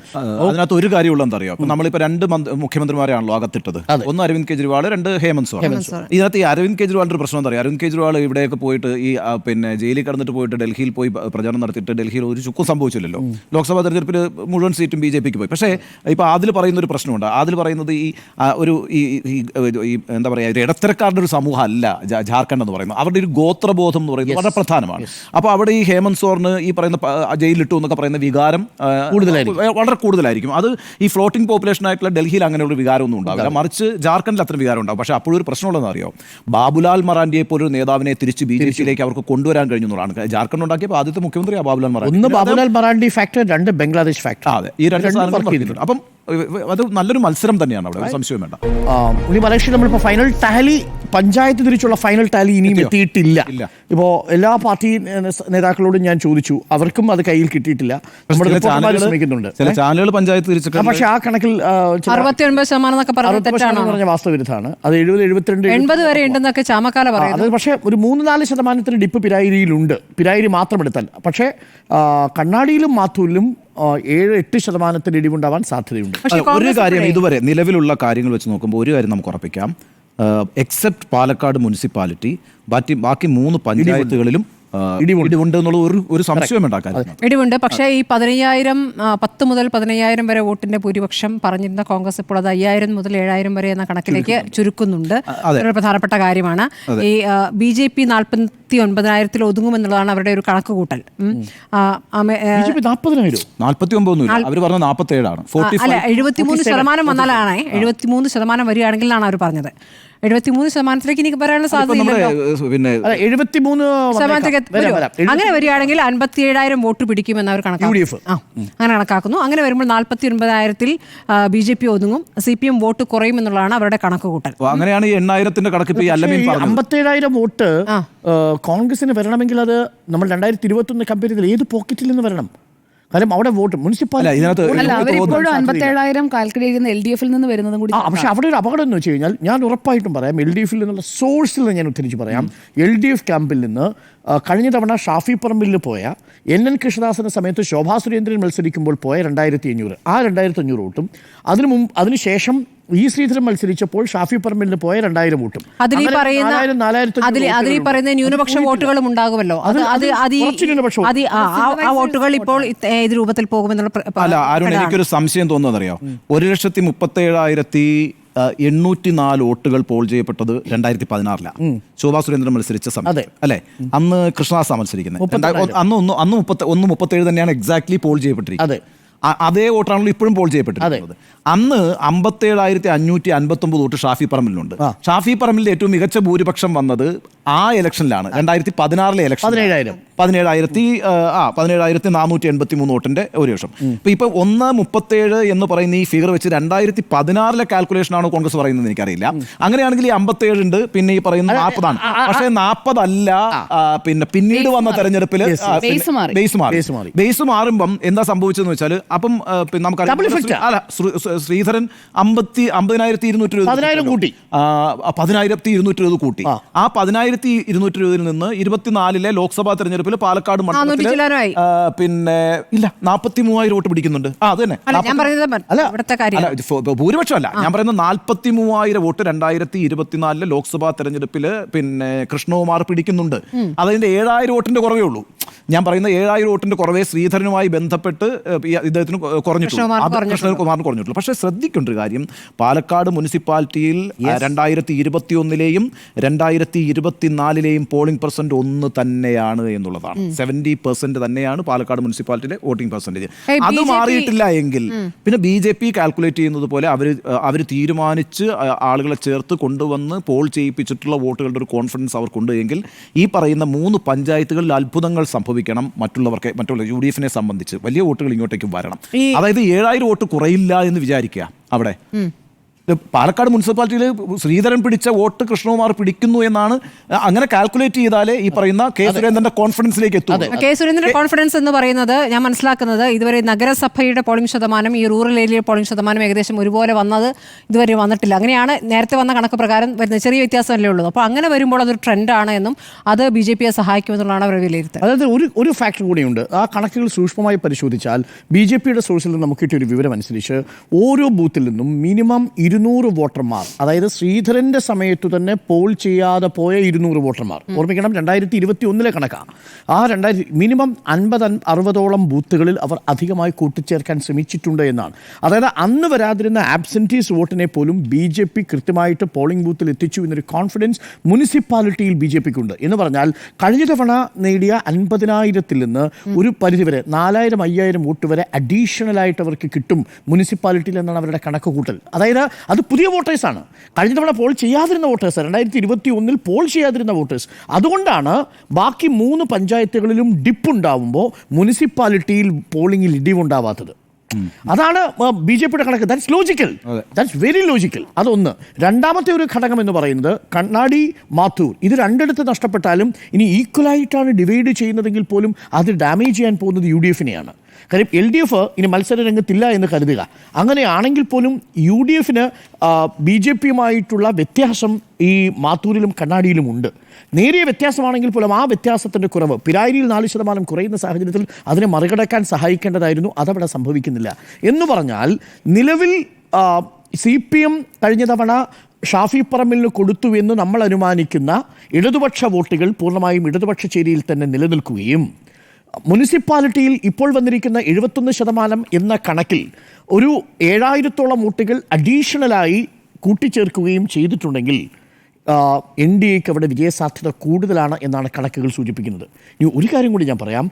Speaker 5: അതിനകത്ത് ഒരു കാര്യമുള്ള എന്തറിയോ, നമ്മളിപ്പോൾ 2 മുഖ്യമന്ത്രിമാരെയാണല്ലോ അകത്തിട്ടത്. ഒന്ന് അരവിന്ദ് കെജ്രിവാൾ, 2 ഹേമന്ത് സോറൻ. ഇതിനകത്ത് ഈ അരവിന്ദ് കെജ്രിവാളിന്റെ ഒരു പ്രശ്നം എന്താ പറയുക, അരവിന്ദ് കെജ്രിവാൾ ഇവിടെയൊക്കെ പോയിട്ട് ഈ ജയിലിൽ കടന്നിട്ട് പോയിട്ട് ഡൽഹിയിൽ പോയി പ്രചരണം നടത്തിയിട്ട് ഡൽഹിയിൽ ഒരു ചുക്കും സംഭവിച്ചില്ലല്ലോ. ലോക്സഭാ തെരഞ്ഞെടുപ്പിൽ മുഴുവൻ സീറ്റും BJPക്ക് പോയി. പക്ഷേ ഇപ്പോൾ അതിൽ പറയുന്ന ഒരു പ്രശ്നമുണ്ട്. അതിൽ പറയുന്നത് ഈ എന്താ പറയുക, ഇടത്തരക്കാരുടെ ഒരു സമൂഹം അല്ല ജാർഖണ്ഡ് എന്ന് പറയുന്നത്. അവരുടെ ഒരു ഗോത്രബോധം എന്ന് പറയുന്നത് വളരെ പ്രധാനമാണ്. അപ്പോൾ അവിടെ ഈ ഹേമന്ത് സോറിന് ഈ പറയുന്ന ജയിലിലിട്ടു എന്നൊക്കെ പറയുന്ന വികാരം വളരെ കൂടുതലായിരിക്കും. അത് ഈ ഫ്ലോട്ടിംഗ് പോപ്പുലേഷൻ ആയിട്ടുള്ള ഡൽഹിയിൽ അങ്ങനെയുള്ള വികാരമൊന്നും ഉണ്ടാവില്ല. മറിച്ച് ജാർഖണ്ഡിൽ അത്ര വികാരം ഉണ്ടാവും. പക്ഷേ അപ്പോഴൊരു പ്രശ്നമുള്ളതെന്ന് അറിയോ, ബാബുലാൽ മറാൻഡിയെ പോലൊരു നേതാവിനെ തിരിച്ച് BJPയിലേക്ക് അവർക്ക് കൊണ്ടുവരാൻ കഴിഞ്ഞു എന്നുള്ളതാണ്. ജാർഖണ്ഡ് ഉണ്ടാക്കിയപ്പോൾ ആദ്യത്തെ മുഖ്യമന്ത്രി ബാബുലാൽ മറാൻഡി.
Speaker 2: ഒന്ന് ബാബുലാൽ മറാൻഡി ഫാക്ടർ, രണ്ട് ബംഗ്ലാദേശ് ഫാക്ടർ.
Speaker 5: അതെ, ഈ രണ്ട് സാധനങ്ങൾ. അപ്പം അത് നല്ലൊരു മത്സരം തന്നെയാണ് അവിടെ, സംശയം വേണ്ട.
Speaker 2: ഉണ്ണി ബാലകൃഷ്ണൻ, നമ്മളിപ്പോൾ ഫൈനൽ ടാലി, പഞ്ചായത്ത് തിരിച്ചുള്ള ഫൈനൽ ടാലി ഇനിയും എത്തിയിട്ടില്ല. ഇപ്പോൾ എല്ലാ പാർട്ടി നേതാക്കളോടും ഞാൻ ചോദിച്ചു, അവർക്കും അത് കയ്യിൽ കിട്ടിയിട്ടില്ല. ശ്രമിക്കുന്നുണ്ട്
Speaker 5: ചില ചാനലുകൾ പഞ്ചായത്ത് തിരിച്ചിട്ട്,
Speaker 2: പക്ഷേ ആ കണക്കിൽ
Speaker 3: 69%
Speaker 2: പറഞ്ഞ വാസ്തവിരുദ്ധമാണ്. അത് 70-72
Speaker 3: 80 വരെ ഉണ്ടെന്നൊക്കെ ചാമക്കാല പറയുന്നത്.
Speaker 2: അത് പക്ഷേ ഒരു 3-4% ഡിപ്പ് പിരായിരിയിലുണ്ട്. പിരായിരി മാത്രം എടുത്താൽ. പക്ഷേ കണ്ണാടിയിലും മാത്തൂരിലും 7-8% ഇടിവുണ്ടാവാൻ സാധ്യതയുണ്ട്.
Speaker 5: ഒരു കാര്യം ഇതുവരെ നിലവിലുള്ള കാര്യങ്ങൾ വെച്ച് നോക്കുമ്പോൾ ഒരു കാര്യം നമുക്ക് ഉറപ്പിക്കാം, എക്സെപ്റ്റ് പാലക്കാട് മുനിസിപ്പാലിറ്റി ബാക്കി 3 പഞ്ചായത്തുകളിലും ഇടിവുണ്ട് എന്നുള്ള ഒരു സംശയം ഉണ്ടാക്കാൻ
Speaker 3: ഇടിവുണ്ട്. പക്ഷേ ഈ 10 മുതൽ 15,000 വരെ വോട്ടിന്റെ ഭൂരിപക്ഷം പറഞ്ഞിരുന്ന കോൺഗ്രസ് ഇപ്പോൾ അത് 5,000 മുതൽ 7,000 വരെ എന്ന കണക്കിലേക്ക് ചുരുക്കുന്നുണ്ട്. ഒരു പ്രധാനപ്പെട്ട കാര്യമാണ്. ഈ BJP 49,000 ഒതുങ്ങുമെന്നുള്ളതാണ് അവരുടെ ഒരു കണക്ക് കൂട്ടൽ.
Speaker 5: 49 അവർ പറഞ്ഞ 47 ആണ്.
Speaker 3: അല്ല, 73% വന്നാലാണ്, 73% വരികയാണെങ്കിലാണ് അവർ പറഞ്ഞത്. 73% എനിക്ക് പറയാനുള്ള സാധ്യതയില്ലല്ലോ. അങ്ങനെ വരികയാണെങ്കിൽ 57,000 വോട്ട് പിടിക്കുമെന്ന് അവർ കണക്കാക്കുന്നു. അങ്ങനെ വരുമ്പോൾ 49,000 BJP ഒതുങ്ങും, CPM വോട്ട് കുറയുമെന്നുള്ളതാണ് അവരുടെ കണക്ക് കൂട്ടൽ.
Speaker 5: അങ്ങനെയാണ് ഈ 8,000 കണക്ക്.
Speaker 2: 57,000 വോട്ട് കോൺഗ്രസിന് വരണമെങ്കിൽ അത് നമ്മൾ 2021 കമ്പയർ ചെയ്താൽ ഏത് പോക്കറ്റിൽ നിന്ന് വരണം? കാരണം അവിടെ വോട്ട് മുനിസിപ്പാലിറ്റി
Speaker 1: അവരിപ്പോഴും 57,000 കാൽക്കുലേറ്റ് ചെയ്യുന്ന LDF-ൽ നിന്ന് വരുന്നതും കൂടി.
Speaker 2: പക്ഷേ അവിടെ ഒരു അപകടം എന്ന് വെച്ച് കഴിഞ്ഞാൽ, ഞാൻ ഉറപ്പായിട്ടും പറയാം, LDF-ൽ നിന്നുള്ള സോഴ്സിൽ നിന്ന് ഞാൻ ഉദ്ധരിച്ച് പറയാം. LDF ക്യാമ്പിൽ നിന്ന് കഴിഞ്ഞ തവണ ഷാഫി പറമ്പിൽ പോയ NN കൃഷ്ണദാസിന്റെ സമയത്ത് ശോഭാ സുരേന്ദ്രൻ മത്സരിക്കുമ്പോൾ പോയ 2,500, ആ 2,500 വോട്ടും അതിനുശേഷം ശ്രീധരൻ മത്സരിച്ചപ്പോൾ ഷാഫി പറമ്പിലിന് പോയ 2,000 വോട്ടും
Speaker 3: അതിൽ പറയുന്ന ന്യൂനപക്ഷ വോട്ടുകളും ഉണ്ടാകുമല്ലോ. ആ വോട്ടുകൾ ഇപ്പോൾ ഏത് രൂപത്തിൽ പോകുമെന്നുള്ള.
Speaker 5: അല്ല അരുൺ, എനിക്കൊരു സംശയം തോന്നുന്നതറിയോ, 1,30,804 വോട്ടുകൾ പോൾ ചെയ്യപ്പെട്ടത് 2016 ശോഭാ സുരേന്ദ്രൻ മത്സരിച്ച സമയത്ത് അല്ലേ? അന്ന് കൃഷ്ണദാസ് മത്സരിക്കുന്നത്. അന്ന് 37 തന്നെയാണ് എക്സാക്ട്ലി പോൾ ചെയ്യപ്പെട്ടിരിക്കുന്നത്. അതേ വോട്ടാണല്ലോ ഇപ്പോഴും പോൾ ചെയ്യപ്പെട്ടിരിക്കുന്നത്. അന്ന് 57,559 വോട്ട് ഷാഫി പറമ്പിലുണ്ട്. ഷാഫി പറമ്പിലിന്റെ ഏറ്റവും മികച്ച ഭൂരിപക്ഷം വന്നത് ആ ഇലക്ഷനിലാണ്, 2016 ഇലക്ഷൻ. 17,483 വോട്ടിന്റെ ഭൂരിപക്ഷം. ഇപ്പൊ 1:37 എന്ന് പറയുന്ന ഈ ഫിഗർ വെച്ച് 2016 കാൽക്കുലേഷൻ ആണോ കോൺഗ്രസ് പറയുന്നത് എനിക്കറിയില്ല. അങ്ങനെയാണെങ്കിൽ ഈ 57 ഉണ്ട്, പിന്നെ ഈ പറയുന്ന 40 ആണ്. പക്ഷേ 40 അല്ല. പിന്നീട് വന്ന തെരഞ്ഞെടുപ്പിൽ ബേസ് മാറുമ്പം എന്താ സംഭവിച്ചതെന്ന് വെച്ചാൽ, അപ്പം നമുക്കറിയാം ശ്രീധരൻ 50,220 കൂട്ടി, 10,220 കൂട്ടി. ആ 10,220 നിന്ന് 24 ലോക്സഭാ തെരഞ്ഞെടുപ്പിൽ പാലക്കാട് മണ്ഡലത്തിൽ പിന്നെ 43,000 വോട്ട് പിടിക്കുന്നുണ്ട്. അത് തന്നെ ഭൂരിപക്ഷം അല്ല, ഞാൻ പറയുന്നത് 43,000 വോട്ട് 2024 ലോക്സഭാ തെരഞ്ഞെടുപ്പിൽ പിന്നെ കൃഷ്ണകുമാർ പിടിക്കുന്നുണ്ട്. അതിന്റെ 7,000 വോട്ടിന്റെ കുറവേ ഉള്ളൂ. ഞാൻ പറയുന്ന 7,000 വോട്ടിന്റെ കുറവേ ശ്രീധരനുമായി ബന്ധപ്പെട്ട് ഇദ്ദേഹത്തിന് കൃഷ്ണകുമാറിന് കുറഞ്ഞിട്ടുള്ളൂ. പക്ഷേ ശ്രദ്ധിക്കേണ്ട ഒരു കാര്യം, പാലക്കാട് മുനിസിപ്പാലിറ്റിയിൽ 2021 2024 പോളിംഗ് പെർസെന്റ് ഒന്ന് തന്നെയാണ് എന്നുള്ളതാണ്. 70% തന്നെയാണ് പാലക്കാട് മുനിസിപ്പാലിറ്റിയിലെ വോട്ടിംഗ് പെർസെന്റേജ്. അത് മാറിയിട്ടില്ല എങ്കിൽ പിന്നെ BJP കാൽക്കുലേറ്റ് ചെയ്യുന്നത് പോലെ അവർ തീരുമാനിച്ച് ആളുകളെ ചേർത്ത് കൊണ്ടുവന്ന് പോൾ ചെയ്യിപ്പിച്ചിട്ടുള്ള വോട്ടുകളുടെ ഒരു കോൺഫിഡൻസ് അവർക്കുണ്ട് എങ്കിൽ ഈ പറയുന്ന 3 പഞ്ചായത്തുകളിൽ അത്ഭുതങ്ങൾ സംഭവിക്കണം. മറ്റുള്ള UDF-നെ സംബന്ധിച്ച് വലിയ വോട്ടുകൾ ഇങ്ങോട്ടേക്ക് വരണം. അതായത് 7,000 വോട്ട് കുറയില്ല എന്ന് വിചാരിക്കുക. അവിടെ പാലക്കാട് മുനിസിപ്പാലിറ്റിയിൽ ശ്രീധരൻ പിടിച്ച വോട്ട് കൃഷ്ണകുമാർ പിടിക്കുന്നു എന്നാണ്. അങ്ങനെ കാൽക്കുലേറ്റ് ചെയ്താലേ ഈ പറയുന്ന കെ സുരേന്ദ്രന്റെ കോൺഫിഡൻസിലേക്ക് എത്തും.
Speaker 3: കെ സുരേന്ദ്രന്റെ കോൺഫിഡൻസ് എന്ന് പറയുന്നത്, ഞാൻ മനസ്സിലാക്കുന്നത്, ഇതുവരെ നഗരസഭയുടെ പോളിംഗ് ശതമാനം ഈ റൂറൽ ഏരിയയിലെ പോളിംഗ് ശതമാനം ഏകദേശം ഒരുപോലെ വന്നത് ഇതുവരെ വന്നിട്ടില്ല. അങ്ങനെയാണ് നേരത്തെ വന്ന കണക്ക് പ്രകാരം വരുന്നത്. ചെറിയ വ്യത്യാസമല്ലേ ഉള്ളൂ. അപ്പോൾ അങ്ങനെ വരുമ്പോൾ അതൊരു ട്രെൻഡാണ് എന്നും അത് BJPയെ സഹായിക്കുമെന്നുള്ളതാണ് അവരുടെ വിലയിരുത്തൽ.
Speaker 2: അതായത് ഒരു ഫാക്ടർ കൂടിയുണ്ട്. ആ കണക്കുകൾ സൂക്ഷ്മമായി പരിശോധിച്ചാൽ BJPയുടെ സോഴ്സിൽ നിന്ന് നമുക്ക് കിട്ടിയൊരു വിവരം അനുസരിച്ച് ഓരോ ബൂത്തിൽ നിന്നും മിനിമം 200 വോട്ടർമാർ, അതായത് ശ്രീധരൻ്റെ സമയത്തു തന്നെ പോൾ ചെയ്യാതെ പോയ 200 വോട്ടർമാർ. ഓർമ്മിക്കണം, 2021 കണക്കാണ്. ആ മിനിമം 50-60ഓളം ബൂത്തുകളിൽ അവർ അധികമായി കൂട്ടിച്ചേർക്കാൻ ശ്രമിച്ചിട്ടുണ്ട് എന്നാണ്. അതായത് അന്ന് വരാതിരുന്ന ആബ്സെൻറ്റീസ് വോട്ടിനെ പോലും BJP കൃത്യമായിട്ട് പോളിംഗ് ബൂത്തിൽ എത്തിച്ചു എന്നൊരു കോൺഫിഡൻസ് മുനിസിപ്പാലിറ്റിയിൽ BJPക്കുണ്ട്. എന്ന് പറഞ്ഞാൽ കഴിഞ്ഞ തവണ നേടിയ 50,000-ൽ നിന്ന് ഒരു പരിധിവരെ 4,000-5,000 വോട്ട് വരെ അഡീഷണലായിട്ട് അവർക്ക് കിട്ടും മുനിസിപ്പാലിറ്റിയിൽ എന്നാണ് അവരുടെ കണക്ക് കൂട്ടൽ. അതായത് അത് പുതിയ വോട്ടേഴ്സാണ്. കഴിഞ്ഞ തവണ പോൾ ചെയ്യാതിരുന്ന വോട്ടേഴ്സ്, 2021 പോൾ ചെയ്യാതിരുന്ന വോട്ടേഴ്സ്. അതുകൊണ്ടാണ് ബാക്കി 3 പഞ്ചായത്തുകളിലും ഡിപ്പ് ഉണ്ടാവുമ്പോൾ മുനിസിപ്പാലിറ്റിയിൽ പോളിംഗിൽ ഇടിവുണ്ടാവാത്തത്. അതാണ് BJPയുടെ കണക്ക്. That's logical, that's very logical. അതൊന്ന്. രണ്ടാമത്തെ ഒരു ഘടകം എന്ന് പറയുന്നത് കണ്ണാടി, മാത്തൂർ, ഇത് രണ്ടിടത്ത് നഷ്ടപ്പെട്ടാലും ഇനി ഈക്വലായിട്ടാണ് ഡിവൈഡ് ചെയ്യുന്നതെങ്കിൽ പോലും അത് ഡാമേജ് ചെയ്യാൻ പോകുന്നത് UDFനെയാണ്. കാര്യം LDF ഇനി മത്സര രംഗത്തില്ല എന്ന് കരുതുക. അങ്ങനെയാണെങ്കിൽ പോലും UDFന് BJPയുമായിട്ടുള്ള വ്യത്യാസം ഈ മാത്തൂരിലും കണ്ണാടിയിലും ഉണ്ട്. നേരിയ വ്യത്യാസമാണെങ്കിൽ പോലും ആ വ്യത്യാസത്തിൻ്റെ കുറവ് പിരായിരിയിൽ 4% കുറയുന്ന സാഹചര്യത്തിൽ അതിനെ മറികടക്കാൻ സഹായിക്കേണ്ടതായിരുന്നു. അതവിടെ സംഭവിക്കുന്നില്ല. എന്ന് പറഞ്ഞാൽ നിലവിൽ CPM കഴിഞ്ഞ തവണ ഷാഫി പറമ്പിലിന് കൊടുത്തു എന്ന് നമ്മൾ അനുമാനിക്കുന്ന ഇടതുപക്ഷ വോട്ടുകൾ പൂർണ്ണമായും ഇടതുപക്ഷ ചേരിയിൽ തന്നെ നിലനിൽക്കുകയും മുനിസിപ്പാലിറ്റിയിൽ ഇപ്പോൾ വന്നിരിക്കുന്ന 71% എന്ന കണക്കിൽ ഒരു 7,000-ഓളം വോട്ടുകൾ അഡീഷണലായി കൂട്ടിച്ചേർക്കുകയും ചെയ്തിട്ടുണ്ടെങ്കിൽ NDAക്ക് അവിടെ വിജയസാധ്യത കൂടുതലാണ് എന്നാണ് കണക്കുകൾ സൂചിപ്പിക്കുന്നത്. ഇനി ഒരു കാര്യം കൂടി ഞാൻ പറയാം.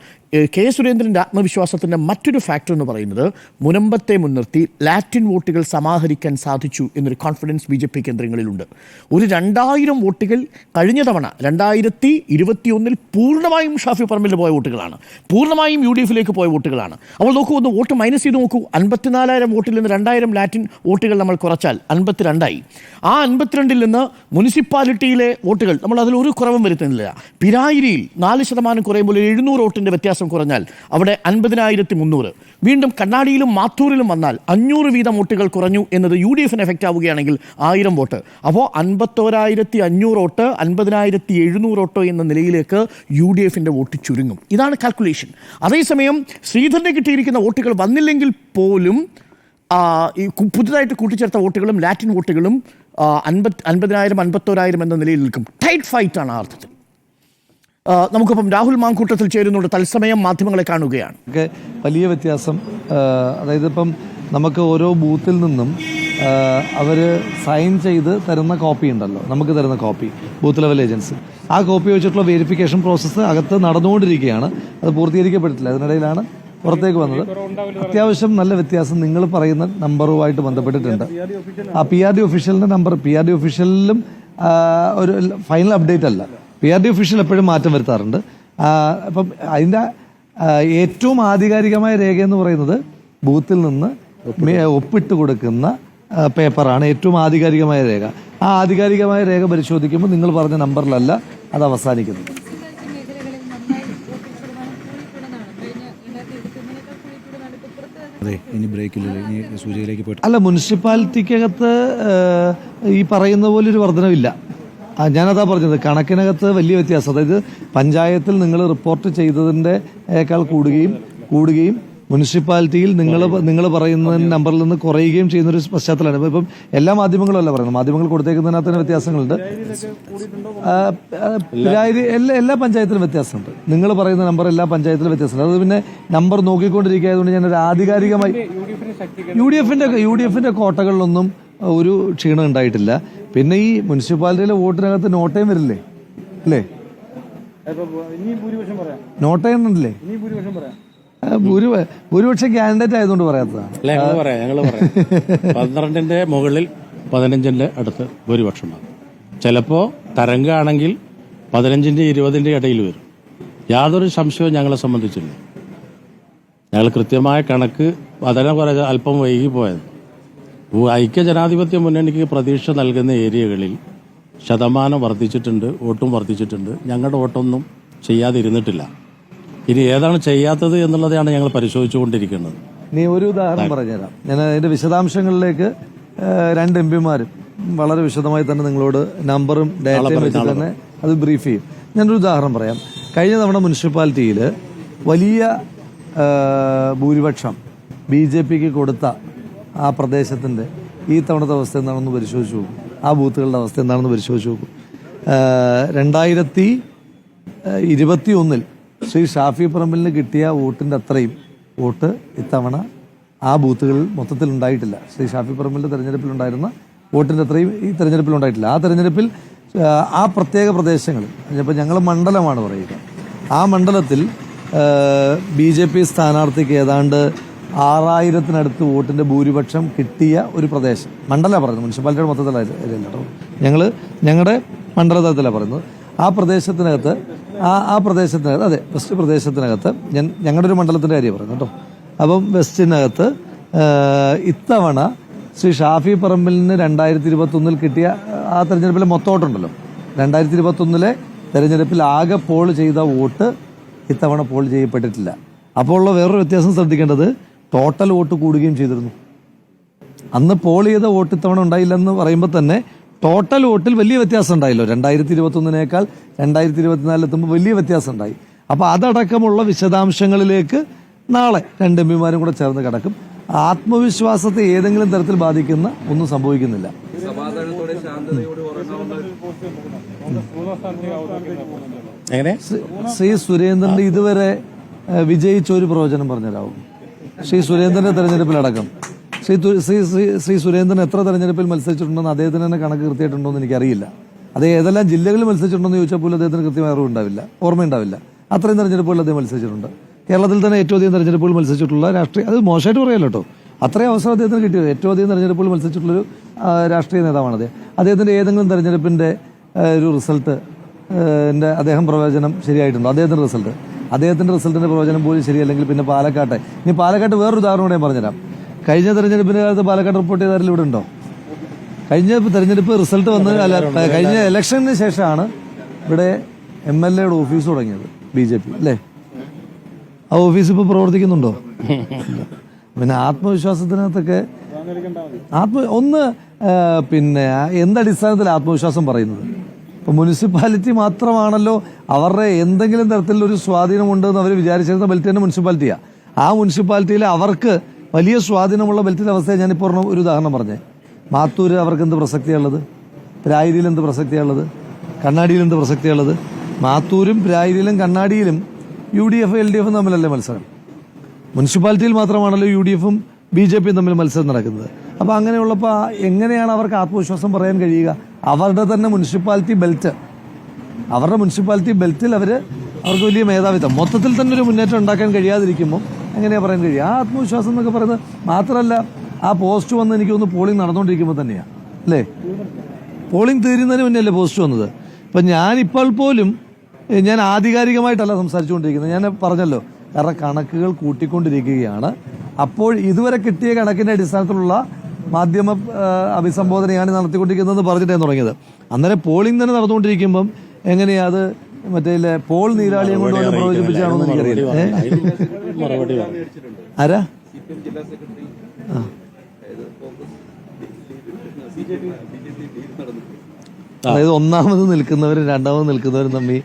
Speaker 2: K. സുരേന്ദ്രൻ്റെ ആത്മവിശ്വാസത്തിൻ്റെ മറ്റൊരു ഫാക്ടർ എന്ന് പറയുന്നത് മുനമ്പത്തെ മുൻനിർത്തി ലാറ്റിൻ വോട്ടുകൾ സമാഹരിക്കാൻ സാധിച്ചു എന്നൊരു കോൺഫിഡൻസ് BJP കേന്ദ്രങ്ങളിലുണ്ട്. ഒരു 2,000 വോട്ടുകൾ കഴിഞ്ഞ തവണ 2021 പൂർണ്ണമായും ഷാഫി പറമ്പിൽ പോയ വോട്ടുകളാണ്, പൂർണ്ണമായും UDFിലേക്ക് പോയ വോട്ടുകളാണ്. അപ്പോൾ നോക്കൂ, ഒന്ന് വോട്ട് മൈനസ് ചെയ്ത് നോക്കൂ. 54,000 വോട്ടിൽ നിന്ന് 2,000 ലാറ്റിൻ വോട്ടുകൾ നമ്മൾ കുറച്ചാൽ 52ആയി. ആ 52-ൽ നിന്ന് മുനിസിപ്പാലിറ്റിയിലെ വോട്ടുകൾ നമ്മൾ അതിൽ ഒരു കുറവും വരുത്തുന്നില്ല. പിരായിരിയിൽ 4% കുറയുമ്പോൾ 700 വോട്ടിൻ്റെ വ്യത്യാസം കുറഞ്ഞാൽ അവിടെ 50,300. വീണ്ടും കണ്ണാടിയിലും മാത്തൂരിലും വന്നാൽ 500 വീതം വോട്ടുകൾ കുറഞ്ഞു എന്നത് UDFന് എഫക്റ്റ് ആവുകയാണെങ്കിൽ 1000 വോട്ട്. അപ്പോൾ 51,500 വോട്ട് 50,700 വോട്ട് എന്ന നിലയിലേക്ക് UDFിൻ്റെ വോട്ട് ചുരുങ്ങും. ഇതാണ് കാൽക്കുലേഷൻ. അതേസമയം ശ്രീധരന് കിട്ടിയിരിക്കുന്ന വോട്ടുകൾ വന്നില്ലെങ്കിൽ പോലും ഈ പുതുതായിട്ട് കൂട്ടിച്ചേർത്ത വോട്ടുകളും ലാറ്റിൻ വോട്ടുകളും 50,000 51,000 എന്ന നിലയിൽ നിൽക്കും. ടൈറ്റ് ഫൈറ്റാണ് ആ അർത്ഥത്തിൽ. നമുക്കിപ്പം രാഹുൽ മാങ്കൂട്ടത്തിൽ ചേരുന്നുണ്ട്. തത്സമയം മാധ്യമങ്ങളെ കാണുകയാണ്.
Speaker 10: വലിയ വ്യത്യാസം. അതായത് ഇപ്പം നമുക്ക് ഓരോ ബൂത്തിൽ നിന്നും അവർ സൈൻ ചെയ്ത് തരുന്ന കോപ്പി ഉണ്ടല്ലോ, നമുക്ക് തരുന്ന കോപ്പി, ബൂത്ത് ലെവൽ ഏജൻസി, ആ കോപ്പി വെച്ചിട്ടുള്ള വെരിഫിക്കേഷൻ പ്രോസസ്സ് അകത്ത് നടന്നുകൊണ്ടിരിക്കുകയാണ്. അത് പൂർത്തീകരിക്കപ്പെട്ടിട്ടില്ല. അതിനിടയിലാണ് പുറത്തേക്ക് വന്നത്. അത്യാവശ്യം നല്ല വ്യത്യാസം നിങ്ങൾ പറയുന്ന നമ്പറുമായിട്ട് ബന്ധപ്പെട്ടിട്ടുണ്ട്. ആ PRD ഒഫീഷ്യലിന്റെ നമ്പർ, PRD ഒഫീഷ്യലിലും ഒരു ഫൈനൽ അപ്ഡേറ്റ് അല്ല. PRD ഒഫീഷ്യൽ എപ്പോഴും മാറ്റം വരുത്താറുണ്ട്. അപ്പം അതിൻ്റെ ഏറ്റവും ആധികാരികമായ രേഖ എന്ന് പറയുന്നത് ബൂത്തിൽ നിന്ന് ഒപ്പിട്ട് കൊടുക്കുന്ന പേപ്പറാണ് ഏറ്റവും ആധികാരികമായ രേഖ. ആ ആധികാരികമായ രേഖ പരിശോധിക്കുമ്പോൾ നിങ്ങൾ പറഞ്ഞ നമ്പറിലല്ല അത് അവസാനിക്കുന്നത്. അല്ല, മുനിസിപ്പാലിറ്റിക്കകത്ത് ഈ പറയുന്ന പോലെ ഒരു വർധനവില്ല. ഞാനതാ പറഞ്ഞത്, കണക്കിനകത്ത് വലിയ വ്യത്യാസം. അതായത് പഞ്ചായത്തിൽ നിങ്ങൾ റിപ്പോർട്ട് ചെയ്തതിൻ്റെക്കാൾ കൂടുകയും മുനിസിപ്പാലിറ്റിയിൽ നിങ്ങൾ പറയുന്ന നമ്പറിൽ നിന്ന് കുറയുകയും ചെയ്യുന്നൊരു പശ്ചാത്തലമാണ്. ഇപ്പം എല്ലാ മാധ്യമങ്ങളും അല്ല പറയുന്നത്, മാധ്യമങ്ങൾ കൊടുത്തേക്കുന്നതിനകത്ത് തന്നെ വ്യത്യാസങ്ങളുണ്ട്. എല്ലാ പഞ്ചായത്തിലും വ്യത്യാസമുണ്ട്. നിങ്ങൾ പറയുന്ന നമ്പർ എല്ലാ പഞ്ചായത്തിലും വ്യത്യാസമുണ്ട്. അത് പിന്നെ നമ്പർ നോക്കിക്കൊണ്ടിരിക്കുകയായതുകൊണ്ട് ഞാനൊരു ആധികാരികമായി UDFിന്റെ കോട്ടകളിലൊന്നും ഒരു ക്ഷീണം ഉണ്ടായിട്ടില്ല. പിന്നെ ഈ മുനിസിപ്പാലിറ്റിയിലെ വോട്ടിനകത്ത് നോട്ടയും വരില്ലേ അല്ലേ? നോട്ടയം ഉണ്ടല്ലേ? ഭൂരിപക്ഷം കാൻഡിഡേറ്റ് ആയതുകൊണ്ട് പറയാത്തതാണ്.
Speaker 11: 12ന്റെ മുകളിൽ 15ന്റെ അടുത്ത് ഭൂരിപക്ഷമാണ്. ചിലപ്പോൾ തരംഗമാണെങ്കിൽ 15ന്റെ 20ന്റെ ഇടയിൽ വരും. യാതൊരു സംശയവും ഞങ്ങളെ സംബന്ധിച്ചില്ല. ഞങ്ങൾ കൃത്യമായ കണക്ക് അതിനെ കുറെ അല്പം വൈകിപ്പോയത്. ഐക്യ ജനാധിപത്യ മുന്നണിക്ക് പ്രതീക്ഷ നൽകുന്ന ഏരിയകളിൽ ശതമാനം വർദ്ധിച്ചിട്ടുണ്ട്, വോട്ടും വർദ്ധിച്ചിട്ടുണ്ട്. ഞങ്ങളുടെ വോട്ടൊന്നും ചെയ്യാതിരുന്നിട്ടില്ല. ഇനി ഏതാണ് ചെയ്യാത്തത് എന്നുള്ളതാണ് ഞങ്ങൾ പരിശോധിച്ചുകൊണ്ടിരിക്കുന്നത്.
Speaker 10: നീ ഒരു ഉദാഹരണം പറഞ്ഞുതരാം. ഞാൻ അതിന്റെ വിശദാംശങ്ങളിലേക്ക് 2 MPമാരും വളരെ വിശദമായി തന്നെ നിങ്ങളോട് നമ്പറും ഡാറ്റയും വെച്ച് തന്നെ അത് ബ്രീഫ് ചെയ്യും. ഞാനൊരു ഉദാഹരണം പറയാം. കഴിഞ്ഞ തവണ മുനിസിപ്പാലിറ്റിയിൽ വലിയ ഭൂരിപക്ഷം BJPക്ക് കൊടുത്ത ആ പ്രദേശത്തിന്റെ ഈ തവണത്തെ അവസ്ഥ എന്താണെന്ന് പരിശോധിച്ച് നോക്കും. ആ ബൂത്തുകളുടെ അവസ്ഥ എന്താണെന്ന് പരിശോധിച്ച് നോക്കും. 2021 ശ്രീ ഷാഫി പറമ്പലിന് കിട്ടിയ വോട്ടിൻ്റെ അത്രയും വോട്ട് ഇത്തവണ ആ ബൂത്തുകളിൽ മൊത്തത്തിൽ ഉണ്ടായിട്ടില്ല. ശ്രീ ഷാഫി പറമ്പലിൻ്റെ തെരഞ്ഞെടുപ്പിലുണ്ടായിരുന്ന വോട്ടിൻ്റെ അത്രയും ഈ തെരഞ്ഞെടുപ്പിലുണ്ടായിട്ടില്ല. ആ തെരഞ്ഞെടുപ്പിൽ ആ പ്രത്യേക പ്രദേശങ്ങളിൽ, ഇപ്പോൾ ഞങ്ങൾ മണ്ഡലമാണ് പറയുക, ആ മണ്ഡലത്തിൽ BJP സ്ഥാനാർത്ഥിക്ക് ഏതാണ്ട് 6000-നടുത്ത് വോട്ടിൻ്റെ ഭൂരിപക്ഷം കിട്ടിയ ഒരു പ്രദേശം, മണ്ഡലമാണ് പറയുന്നത്, മുനിസിപ്പാലിറ്റിയുടെ മൊത്തത്തിലല്ല കേട്ടോ, ഞങ്ങളുടെ മണ്ഡലതലത്തിലാണ് പറയുന്നത്. ആ പ്രദേശത്തിനകത്ത് അതെ വെസ്റ്റ് പ്രദേശത്തിനകത്ത് ഞങ്ങളുടെ ഒരു മണ്ഡലത്തിൻ്റെ കാര്യം പറയുന്നത് കേട്ടോ. അപ്പം വെസ്റ്റിനകത്ത് ഇത്തവണ ശ്രീ ഷാഫി പറമ്പലിന് 2021 കിട്ടിയ ആ തെരഞ്ഞെടുപ്പിലെ മൊത്തം വോട്ടുണ്ടല്ലോ, 2021 തെരഞ്ഞെടുപ്പിൽ ആകെ പോൾ ചെയ്ത വോട്ട് ഇത്തവണ പോൾ ചെയ്യപ്പെട്ടിട്ടില്ല. അപ്പോൾ ഉള്ള വേറൊരു വ്യത്യാസം ശ്രദ്ധിക്കേണ്ടത്, ടോട്ടൽ വോട്ട് കൂടുകയും ചെയ്തിരുന്നു. അന്ന് പോൾ ചെയ്ത വോട്ട് ഇത്തവണ ഉണ്ടായില്ലെന്ന് പറയുമ്പോൾ തന്നെ ടോട്ടൽ വോട്ടിൽ വലിയ വ്യത്യാസം ഉണ്ടായല്ലോ. 2021 2024 എത്തുമ്പോൾ വലിയ വ്യത്യാസം ഉണ്ടായി. അപ്പോൾ അതടക്കമുള്ള വിശദാംശങ്ങളിലേക്ക് നാളെ 2 എംപിമാരും കൂടെ ചേർന്ന് കിടക്കും. ആത്മവിശ്വാസത്തെ ഏതെങ്കിലും തരത്തിൽ ബാധിക്കുന്ന ഒന്നും സംഭവിക്കുന്നില്ല. ശ്രീ സുരേന്ദ്രന്റെ ഇതുവരെ വിജയിച്ച ഒരു പ്രവചനം പറഞ്ഞുതരാവും. ശ്രീ സുരേന്ദ്രന്റെ തെരഞ്ഞെടുപ്പിലടക്കം ശ്രീ സുരേന്ദ്രൻ എത്ര തെരഞ്ഞെടുപ്പിൽ മത്സരിച്ചിട്ടുണ്ടെന്ന് അദ്ദേഹത്തിന് തന്നെ കണക്ക് കൃത്യമായിട്ടുണ്ടോ എന്ന് എനിക്കറിയില്ല. അത് ഏതെല്ലാം ജില്ലകളിൽ മത്സരിച്ചിട്ടുണ്ടെന്ന് ചോദിച്ചാൽ പോലും അദ്ദേഹത്തിന് കൃത്യമായ ഓർമ്മയുണ്ടാവില്ല. അത്രയും തെരഞ്ഞെടുപ്പുകളിൽ അദ്ദേഹം മത്സരിച്ചിട്ടുണ്ട്. കേരളത്തിൽ തന്നെ ഏറ്റവും അധികം തെരഞ്ഞെടുപ്പുകൾ മത്സരിച്ചിട്ടുള്ള രാഷ്ട്രീയ, അത് മോശമായിട്ട് പറയാലോ കേട്ടോ, അത്രയും അവസരം അദ്ദേഹത്തിന് കിട്ടിയത്. ഏറ്റവും അധികം തെരഞ്ഞെടുപ്പുകൾ മത്സരിച്ചിട്ടുള്ളൊരു രാഷ്ട്രീയ നേതാവാണ് അദ്ദേഹത്തിൻ്റെ ഏതെങ്കിലും തെരഞ്ഞെടുപ്പിൻ്റെ ഒരു റിസൾട്ട് അദ്ദേഹം പ്രവചനം ശരിയായിട്ടുണ്ടോ? അദ്ദേഹത്തിൻ്റെ റിസൾട്ടിൻ്റെ പ്രവചനം പോലും ശരിയല്ലെങ്കിൽ പിന്നെ പാലക്കാട്ട് വേറൊരു ഉദാഹരണം കൂടെ ഞാൻ പറഞ്ഞുതരാം. കഴിഞ്ഞ തെരഞ്ഞെടുപ്പിൻ്റെ കാലത്ത് പാലക്കാട് റിപ്പോർട്ട് ചെയ്താലും ഇവിടെ ഉണ്ടോ? കഴിഞ്ഞ തെരഞ്ഞെടുപ്പ് റിസൾട്ട് കഴിഞ്ഞ ഇലക്ഷന് ശേഷമാണ് ഇവിടെ MLA-യുടെ ഓഫീസ് തുടങ്ങിയത് BJP, അല്ലേ? ആ ഓഫീസ് ഇപ്പോൾ പ്രവർത്തിക്കുന്നുണ്ടോ? പിന്നെ ആത്മവിശ്വാസത്തിനകത്തൊക്കെ പിന്നെ എന്തടിസ്ഥാനത്തിൽ ആത്മവിശ്വാസം പറയുന്നത്? ഇപ്പൊ മുനിസിപ്പാലിറ്റി മാത്രമാണല്ലോ അവരുടെ എന്തെങ്കിലും തരത്തിലൊരു സ്വാധീനമുണ്ടെന്ന് അവർ വിചാരിച്ചിരുന്ന ബെൽറ്റ് മുനിസിപ്പാലിറ്റിയാണ്. ആ മുനിസിപ്പാലിറ്റിയിൽ അവർക്ക് വലിയ സ്വാധീനമുള്ള ബെൽറ്റിന്റെ അവസ്ഥയെ ഞാനിപ്പോൾ ഒരു ഉദാഹരണം പറഞ്ഞേ. മാത്തൂര് അവർക്ക് എന്ത് പ്രസക്തിയുള്ളത്? പ്രായിരിയിൽ എന്ത് പ്രസക്തിയുള്ളത്? കണ്ണാടിയിൽ എന്ത് പ്രസക്തിയുള്ളത്? മാത്തൂരും പ്രായിരിയിലും കണ്ണാടിയിലും UDF LDF തമ്മിലല്ലേ മത്സരം? മുനിസിപ്പാലിറ്റിയിൽ മാത്രമാണല്ലോ UDF-ഉം BJP-യും തമ്മിൽ മത്സരം നടക്കുന്നത്. അപ്പോൾ അങ്ങനെയുള്ളപ്പോൾ എങ്ങനെയാണ് അവർക്ക് ആത്മവിശ്വാസം പറയാൻ കഴിയുക? അവരുടെ തന്നെ മുനിസിപ്പാലിറ്റി ബെൽറ്റിൽ അവർക്ക് വലിയ മേധാവിത്വം, മൊത്തത്തിൽ തന്നെ ഒരു മുന്നേറ്റം ഉണ്ടാക്കാൻ കഴിയാതിരിക്കുമ്പോൾ എങ്ങനെയാണ് പറയാൻ കഴിയുക? ആ ആത്മവിശ്വാസം എന്നൊക്കെ പറയുന്നത് മാത്രമല്ല, ആ പോസ്റ്റ് വന്ന് എനിക്ക് തോന്നുന്നു പോളിംഗ് നടന്നുകൊണ്ടിരിക്കുമ്പോൾ തന്നെയാണ്, അല്ലേ? പോളിംഗ് തീരുന്നതിന് മുന്നേ അല്ലേ പോസ്റ്റ് വന്നത്? ഇപ്പം ഞാനിപ്പോൾ പോലും ഞാൻ ആധികാരികമായിട്ടല്ല സംസാരിച്ചുകൊണ്ടിരിക്കുന്നത്. ഞാൻ പറഞ്ഞല്ലോ, കാരണം കണക്കുകൾ കൂട്ടിക്കൊണ്ടിരിക്കുകയാണ്. അപ്പോൾ ഇതുവരെ കിട്ടിയ കണക്കിന്റെ അടിസ്ഥാനത്തിലുള്ള മാധ്യമ അഭിസംബോധനയാണ് നടത്തിക്കൊണ്ടിരിക്കുന്നതെന്ന് പറഞ്ഞിട്ടാണ് തുടങ്ങിയത്. അന്നേരം പോളിംഗ് തന്നെ നടന്നുകൊണ്ടിരിക്കുമ്പം എങ്ങനെയാ അത് മറ്റേ പോൾ നീരാളിയെ കൊണ്ട് പ്രവചിപ്പിച്ചാണോ എന്ന് എനിക്കറിയില്ല. ആരാ? അതായത് ഒന്നാമത് നിൽക്കുന്നവരും രണ്ടാമത് നിൽക്കുന്നവരും തമ്മിൽ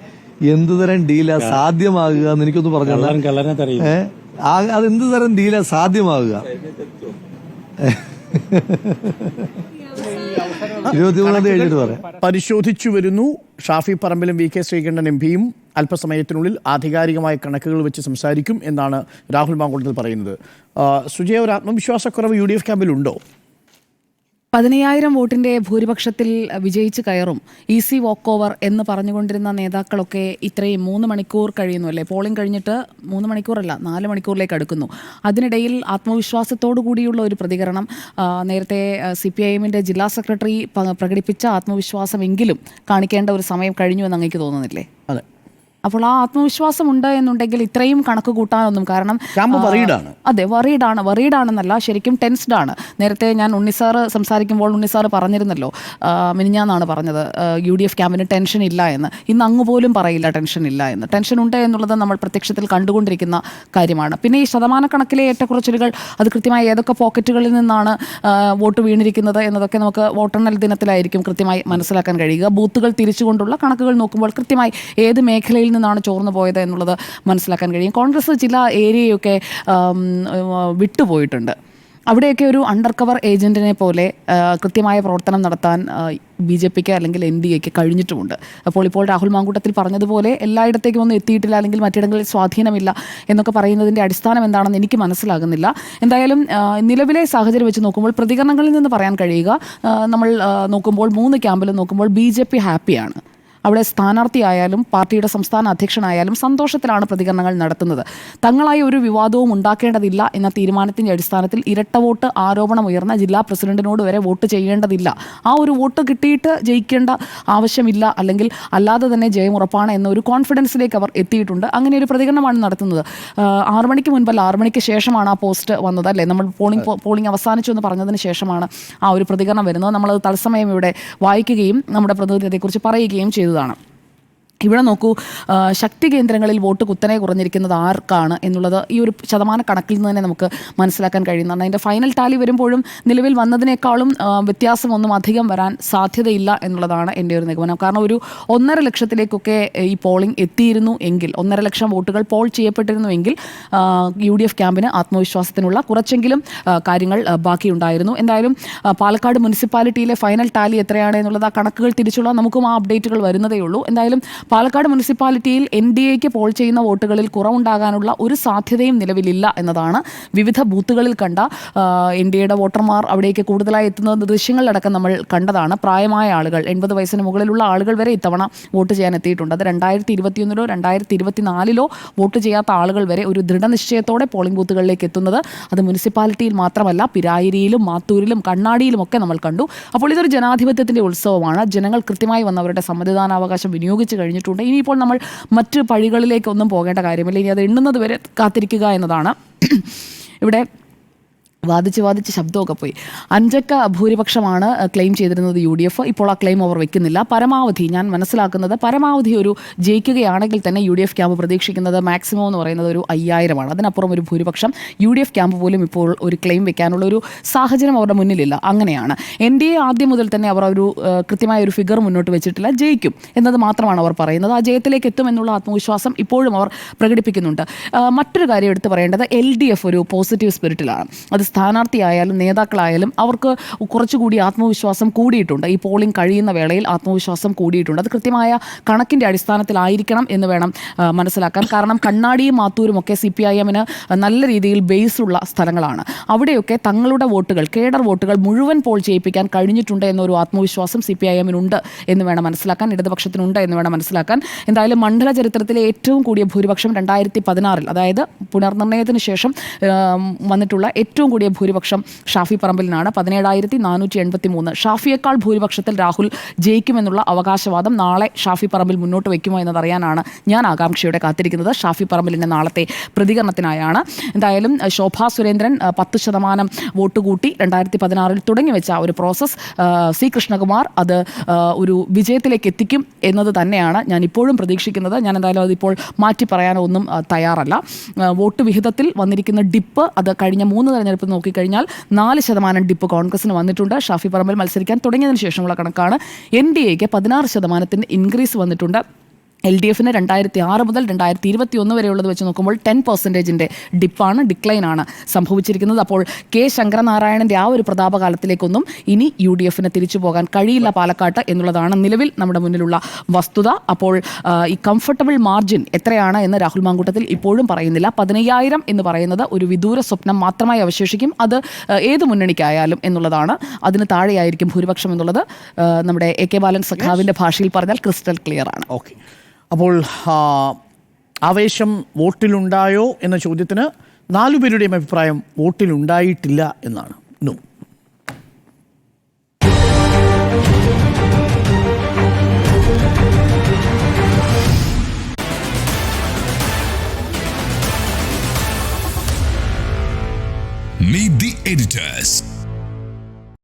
Speaker 10: എന്തുതരം ഡീലാ സാധ്യമാകുക എന്ന് എനിക്കൊന്ന് പറഞ്ഞു. അതെന്ത് തരം ഡീലാ സാധ്യമാകുക? 23 കഴിഞ്ഞിട്ട് പറയാം.
Speaker 2: പരിശോധിച്ചു വരുന്നു. ഷാഫി പറമ്പിലും VK ശ്രീകണ്ഠൻ MPയും അല്പസമയത്തിനുള്ളിൽ ആധികാരികമായ കണക്കുകൾ വെച്ച് സംസാരിക്കും എന്നാണ് രാഹുൽ മാങ്കുളത്തിൽ പറയുന്നത്. സുജയ, ഒരു ആത്മവിശ്വാസക്കുറവ് UDF ക്യാമ്പിലുണ്ടോ?
Speaker 12: 10000 വോട്ടിന്റെ ഭൂരിപക്ഷത്തിൽ വിജയിച്ച് കയറും, ഈസി വോക്ക് ഓവർ എന്ന് പറഞ്ഞുകൊണ്ടിരുന്ന നേതാക്കളൊക്കെ ഇത്രയും 3 മണിക്കൂർ കഴിയുന്നു അല്ലേ? പോളിംഗ് കഴിഞ്ഞിട്ട് 3 മണിക്കൂറല്ല 4 മണിക്കൂറിലേക്ക് അടുക്കുന്നു. അതിനിടയിൽ ആത്മവിശ്വാസത്തോടു കൂടിയുള്ള ഒരു പ്രതികരണം നേരത്തെ CPIM-ന്റെ ജില്ലാ സെക്രട്ടറി പ്രകടിപ്പിച്ച ആത്മവിശ്വാസമെങ്കിലും കാണിക്കേണ്ട ഒരു സമയം കഴിഞ്ഞു എന്ന് അങ്ങേക്ക് തോന്നുന്നില്ലേ?
Speaker 2: അതെ.
Speaker 12: അപ്പോൾ ആ ആത്മവിശ്വാസം ഉണ്ട് എന്നുണ്ടെങ്കിൽ ഇത്രയും കണക്ക് കൂട്ടാനൊന്നും, കാരണം അതെ വറീഡാണെന്നല്ല, ശരിക്കും ടെൻസ്ഡ് ആണ്. നേരത്തെ ഞാൻ ഉണ്ണിസാറ് സംസാരിക്കുമ്പോൾ ഉണ്ണിസാറ് പറഞ്ഞിരുന്നല്ലോ, മിനിഞ്ഞാന്നാണ് പറഞ്ഞത് UDF ക്യാമ്പിന് ടെൻഷൻ ഇല്ല എന്ന്. ഇന്ന് അങ്ങ് പോലും പറയില്ല ടെൻഷൻ ഇല്ല എന്ന്. ടെൻഷൻ ഉണ്ട് എന്നുള്ളത് നമ്മൾ പ്രത്യക്ഷത്തിൽ കണ്ടുകൊണ്ടിരിക്കുന്ന കാര്യമാണ്. പിന്നെ ഈ ശതമാനക്കണക്കിലെ ഏറ്റക്കുറച്ചിലുകൾ അത് കൃത്യമായി ഏതൊക്കെ പോക്കറ്റുകളിൽ നിന്നാണ് വോട്ട് വീണിരിക്കുന്നത് എന്നതൊക്കെ നമുക്ക് വോട്ടെണ്ണൽ ദിനത്തിലായിരിക്കും കൃത്യമായി മനസ്സിലാക്കാൻ കഴിയുക. ബൂത്തുകൾ തിരിച്ചുകൊണ്ടുള്ള കണക്കുകൾ നോക്കുമ്പോൾ കൃത്യമായി ഏത് മേഖലയിൽ നിന്നാണ് ചോർന്നു പോയത് എന്നുള്ളത് മനസ്സിലാക്കാൻ കഴിയും. കോൺഗ്രസ് ചില ഏരിയയൊക്കെ വിട്ടുപോയിട്ടുണ്ട്. അവിടെയൊക്കെ ഒരു അണ്ടർ കവർ ഏജന്റിനെ പോലെ കൃത്യമായ പ്രവർത്തനം നടത്താൻ BJPക്ക് അല്ലെങ്കിൽ NDAക്ക് കഴിഞ്ഞിട്ടുമുണ്ട്. അപ്പോൾ ഇപ്പോൾ രാഹുൽ മാങ്കൂട്ടത്തിൽ പറഞ്ഞതുപോലെ എല്ലായിടത്തേക്കും ഒന്നും എത്തിയിട്ടില്ല, അല്ലെങ്കിൽ മറ്റിടങ്ങളിൽ സ്വാധീനമില്ല എന്നൊക്കെ പറയുന്നതിൻ്റെ അടിസ്ഥാനം എന്താണെന്ന് എനിക്ക് മനസ്സിലാകുന്നില്ല. എന്തായാലും നിലവിലെ സാഹചര്യം വെച്ച് നോക്കുമ്പോൾ പ്രതികരണങ്ങളിൽ നിന്ന് പറയാൻ കഴിയുക, നമ്മൾ നോക്കുമ്പോൾ 3 ക്യാമ്പിലും നോക്കുമ്പോൾ BJP ഹാപ്പിയാണ്. അവിടെ സ്ഥാനാർത്ഥിയായാലും പാർട്ടിയുടെ സംസ്ഥാന അധ്യക്ഷനായാലും സന്തോഷത്തിലാണ് പ്രതികരണങ്ങൾ നടത്തുന്നത്. തങ്ങളായി ഒരു വിവാദവും ഉണ്ടാക്കേണ്ടതില്ല എന്ന തീരുമാനത്തിൻ്റെ അടിസ്ഥാനത്തിൽ ഇരട്ട വോട്ട് ആരോപണമുയർന്ന ജില്ലാ പ്രസിഡന്റിനോട് വരെ വോട്ട് ചെയ്യേണ്ടതില്ല, ആ ഒരു വോട്ട് കിട്ടിയിട്ട് ജയിക്കേണ്ട ആവശ്യമില്ല, അല്ലെങ്കിൽ അല്ലാതെ തന്നെ ജയം ഉറപ്പാണ് എന്ന ഒരു കോൺഫിഡൻസിലേക്ക് അവർ എത്തിയിട്ടുണ്ട്. അങ്ങനെ ഒരു പ്രതികരണമാണ് നടത്തുന്നത്. 6 മണിക്ക് മുൻപല്ല, 6 മണിക്ക് ശേഷമാണ് ആ പോസ്റ്റ് വന്നത് അല്ലേ? നമ്മൾ പോളിംഗ് അവസാനിച്ചു എന്ന് പറഞ്ഞതിന് ശേഷമാണ് ആ ഒരു പ്രതികരണം വരുന്നത്. നമ്മളത് തത്സമയം ഇവിടെ വായിക്കുകയും നമ്മുടെ പ്രതിനിധി അതേക്കുറിച്ച് പറയുകയും ചെയ്തതാണ്. ഇവിടെ നോക്കൂ, ശക്തി കേന്ദ്രങ്ങളിൽ വോട്ട് കുത്തനെ കുറഞ്ഞിരിക്കുന്നത് ആർക്കാണ് എന്നുള്ളത് ഈ ഒരു ശതമാന കണക്കിൽ നിന്ന് തന്നെ നമുക്ക് മനസ്സിലാക്കാൻ കഴിയുന്നതാണ്. അതിൻ്റെ ഫൈനൽ ടാലി വരുമ്പോഴും നിലവിൽ വന്നതിനേക്കാളും വ്യത്യാസമൊന്നും അധികം വരാൻ സാധ്യതയില്ല എന്നുള്ളതാണ് എൻ്റെ ഒരു നിഗമനം. കാരണം ഒരു 1.5 ലക്ഷത്തിലേക്കൊക്കെ ഈ പോളിംഗ് എത്തിയിരുന്നു എങ്കിൽ, 1.5 ലക്ഷം വോട്ടുകൾ പോൾ ചെയ്യപ്പെട്ടിരുന്നുവെങ്കിൽ UDF ക്യാമ്പിന് ആത്മവിശ്വാസത്തിനുള്ള കുറച്ചെങ്കിലും കാര്യങ്ങൾ ബാക്കിയുണ്ടായിരുന്നു. എന്തായാലും പാലക്കാട് മുനിസിപ്പാലിറ്റിയിലെ ഫൈനൽ ടാലി എത്രയാണ് എന്നുള്ളത് ആ കണക്കുകൾ തിരിച്ചുള്ള നമുക്കും ആ അപ്ഡേറ്റുകൾ വരുന്നതേ ഉള്ളൂ. എന്തായാലും പാലക്കാട് മുനിസിപ്പാലിറ്റിയിൽ NDAക്ക് പോൾ ചെയ്യുന്ന വോട്ടുകളിൽ കുറവുണ്ടാകാനുള്ള ഒരു സാധ്യതയും നിലവിലില്ല എന്നതാണ് വിവിധ ബൂത്തുകളിൽ കണ്ട NDAയുടെ വോട്ടർമാർ അവിടേക്ക് കൂടുതലായി എത്തുന്ന ദൃശ്യങ്ങളിലടക്കം നമ്മൾ കണ്ടതാണ്. പ്രായമായ ആളുകൾ, 80 വയസ്സിന് മുകളിലുള്ള ആളുകൾ വരെ ഇത്തവണ വോട്ട് ചെയ്യാൻ എത്തിയിട്ടുണ്ട്. അത് 2021 2024 വോട്ട് ചെയ്യാത്ത ആളുകൾ വരെ ഒരു ദൃഢനിശ്ചയത്തോടെ പോളിംഗ് ബൂത്തുകളിലേക്ക് എത്തുന്നത് അത് മുനിസിപ്പാലിറ്റിയിൽ മാത്രമല്ല, പിരായിരിയിലും മാത്തൂരിലും കണ്ണാടിയിലും ഒക്കെ നമ്മൾ കണ്ടു. അപ്പോൾ ഇതൊരു ജനാധിപത്യത്തിൻ്റെ ഉത്സവമാണ്. ജനങ്ങൾ കൃത്യമായി വന്ന് അവരുടെ സമ്മതിദാനാവകാശം വിനിയോഗിച്ച് കഴിഞ്ഞിട്ടുണ്ട്. ഇനിയിപ്പോൾ നമ്മൾ മറ്റ് പഴികളിലേക്കൊന്നും പോകേണ്ട കാര്യമില്ല. ഇനി അത് എണ്ണുന്നത് വരെ കാത്തിരിക്കുക എന്നതാണ്. ഇവിടെ വാദിച്ച് ശബ്ദമൊക്കെ പോയി. 5 ഭൂരിപക്ഷമാണ് ക്ലെയിം ചെയ്തിരുന്നത് UDF. ഇപ്പോൾ ആ ക്ലെയിം അവർ വെക്കുന്നില്ല. പരമാവധി, ഞാൻ മനസ്സിലാക്കുന്നത് പരമാവധി ഒരു ജയിക്കുകയാണെങ്കിൽ തന്നെ UDF ക്യാമ്പ് പ്രതീക്ഷിക്കുന്നത് മാക്സിമം എന്ന് പറയുന്നത് ഒരു 5000ആണ്. അതിനപ്പുറം ഒരു ഭൂരിപക്ഷം UDF ക്യാമ്പ് പോലും ഇപ്പോൾ ഒരു ക്ലെയിം വെക്കാനുള്ള ഒരു സാഹചര്യം അവരുടെ മുന്നിലില്ല. അങ്ങനെയാണ്. NDA ആദ്യം മുതൽ തന്നെ അവർ ഒരു കൃത്യമായ ഒരു ഫിഗർ മുന്നോട്ട് വെച്ചിട്ടില്ല. ജയിക്കും എന്നത് മാത്രമാണ് അവർ പറയുന്നത്. ആ ജയത്തിലേക്ക് എത്തുമെന്നുള്ള ആത്മവിശ്വാസം ഇപ്പോഴും അവർ പ്രകടിപ്പിക്കുന്നുണ്ട്. മറ്റൊരു കാര്യം എടുത്തു പറയേണ്ടത്, LDF ഒരു പോസിറ്റീവ് സ്പിരിറ്റിലാണ്. അത് സ്ഥാനാർത്ഥിയായാലും നേതാക്കളായാലും അവർക്ക് കുറച്ചുകൂടി ആത്മവിശ്വാസം കൂടിയിട്ടുണ്ട്. ഈ പോളിംഗ് കഴിയുന്ന വേളയിൽ ആത്മവിശ്വാസം കൂടിയിട്ടുണ്ട്. അത് കൃത്യമായ കണക്കിൻ്റെ അടിസ്ഥാനത്തിലായിരിക്കണം എന്ന് വേണം മനസ്സിലാക്കാൻ. കാരണം കണ്ണാടിയും മാത്തൂരും ഒക്കെ CPIMന് നല്ല രീതിയിൽ ബേസുള്ള സ്ഥലങ്ങളാണ്. അവിടെയൊക്കെ തങ്ങളുടെ വോട്ടുകൾ, കേഡർ വോട്ടുകൾ മുഴുവൻ പോൾ ചെയ്യിപ്പിക്കാൻ കഴിഞ്ഞിട്ടുണ്ട് എന്നൊരു ആത്മവിശ്വാസം CPIMനുണ്ട് എന്ന് വേണം മനസ്സിലാക്കാൻ, ഇടതുപക്ഷത്തിനുണ്ട് എന്ന് വേണം മനസ്സിലാക്കാൻ. എന്തായാലും മണ്ഡല ചരിത്രത്തിലെ ഏറ്റവും കൂടിയ ഭൂരിപക്ഷം 2016, അതായത് പുനർനിർണയത്തിന് ശേഷം വന്നിട്ടുള്ള ഏറ്റവും കൂടിയ ഭൂരിപക്ഷം ഷാഫി പറമ്പിലിനാണ്. 17,483. ഷാഫിയേക്കാൾ ഭൂരിപക്ഷത്തിൽ രാഹുൽ ജയിക്കുമെന്നുള്ള അവകാശവാദം നാളെ ഷാഫി പറമ്പിൽ മുന്നോട്ട് വയ്ക്കുമോ എന്നതറിയാനാണ് ഞാൻ ആകാംക്ഷയോടെ കാത്തിരിക്കുന്നത്. ഷാഫി പറമ്പിലിൻ്റെ നാളത്തെ പ്രതികരണത്തിനായാണ്. എന്തായാലും ശോഭാ സുരേന്ദ്രൻ 10% വോട്ട് കൂട്ടി 2016 തുടങ്ങി വെച്ച ഒരു പ്രോസസ്സ് C. കൃഷ്ണകുമാർ അത് ഒരു വിജയത്തിലേക്ക് എത്തിക്കും എന്നത് തന്നെയാണ് ഞാൻ ഇപ്പോഴും പ്രതീക്ഷിക്കുന്നത്. ഞാൻ എന്തായാലും അതിപ്പോൾ മാറ്റി പറയാനോ ഒന്നും തയ്യാറല്ല. വോട്ട് വിഹിതത്തിൽ വന്നിരിക്കുന്ന ഡിപ്പ് അത് കഴിഞ്ഞ 3 തെരഞ്ഞെടുപ്പ് നോക്കിക്കഴിഞ്ഞാൽ 4% ഡിപ്പ് കോൺഗ്രസിന് വന്നിട്ടുണ്ട്. ഷാഫി പറമ്പിൽ മത്സരിക്കാൻ തുടങ്ങിയതിന് ശേഷമുള്ള കണക്കാണ്. NDAക്ക് 16% ഇൻക്രീസ് വന്നിട്ടുണ്ട്. LDFന് 2006 മുതൽ 2021 വരെയുള്ളത് വെച്ച് നോക്കുമ്പോൾ 10% ഡിപ്പാണ്, ഡിക്ലൈനാണ് സംഭവിച്ചിരിക്കുന്നത്. അപ്പോൾ K. ശങ്കരനാരായണൻ്റെ ആ ഒരു പ്രതാപകാലത്തിലേക്കൊന്നും ഇനി UDFന് തിരിച്ചു പോകാൻ കഴിയില്ല പാലക്കാട്ട് എന്നുള്ളതാണ് നിലവിൽ നമ്മുടെ മുന്നിലുള്ള വസ്തുത. അപ്പോൾ ഈ കംഫർട്ടബിൾ മാർജിൻ എത്രയാണ് എന്ന് രാഹുൽ മാങ്കൂട്ടത്തിൽ ഇപ്പോഴും പറയുന്നില്ല. 15,000 എന്ന് പറയുന്നത് ഒരു വിദൂര സ്വപ്നം മാത്രമായി അവശേഷിക്കും. അത് ഏത് മുന്നണിക്കായാലും എന്നുള്ളതാണ്. അതിന് താഴെയായിരിക്കും ഭൂരിപക്ഷം എന്നുള്ളത് നമ്മുടെ AK ബാലൻ സഖാവിൻ്റെ ഭാഷയിൽ പറഞ്ഞാൽ ക്രിസ്റ്റൽ ക്ലിയർ ആണ്.
Speaker 2: ഓക്കെ, അപ്പോൾ ആവേശം വോട്ടിലുണ്ടായോ എന്ന ചോദ്യത്തിന് 4 പേരുടെയും അഭിപ്രായം വോട്ടിലുണ്ടായിട്ടില്ല എന്നാണ്. നോ.
Speaker 13: Meet the editors.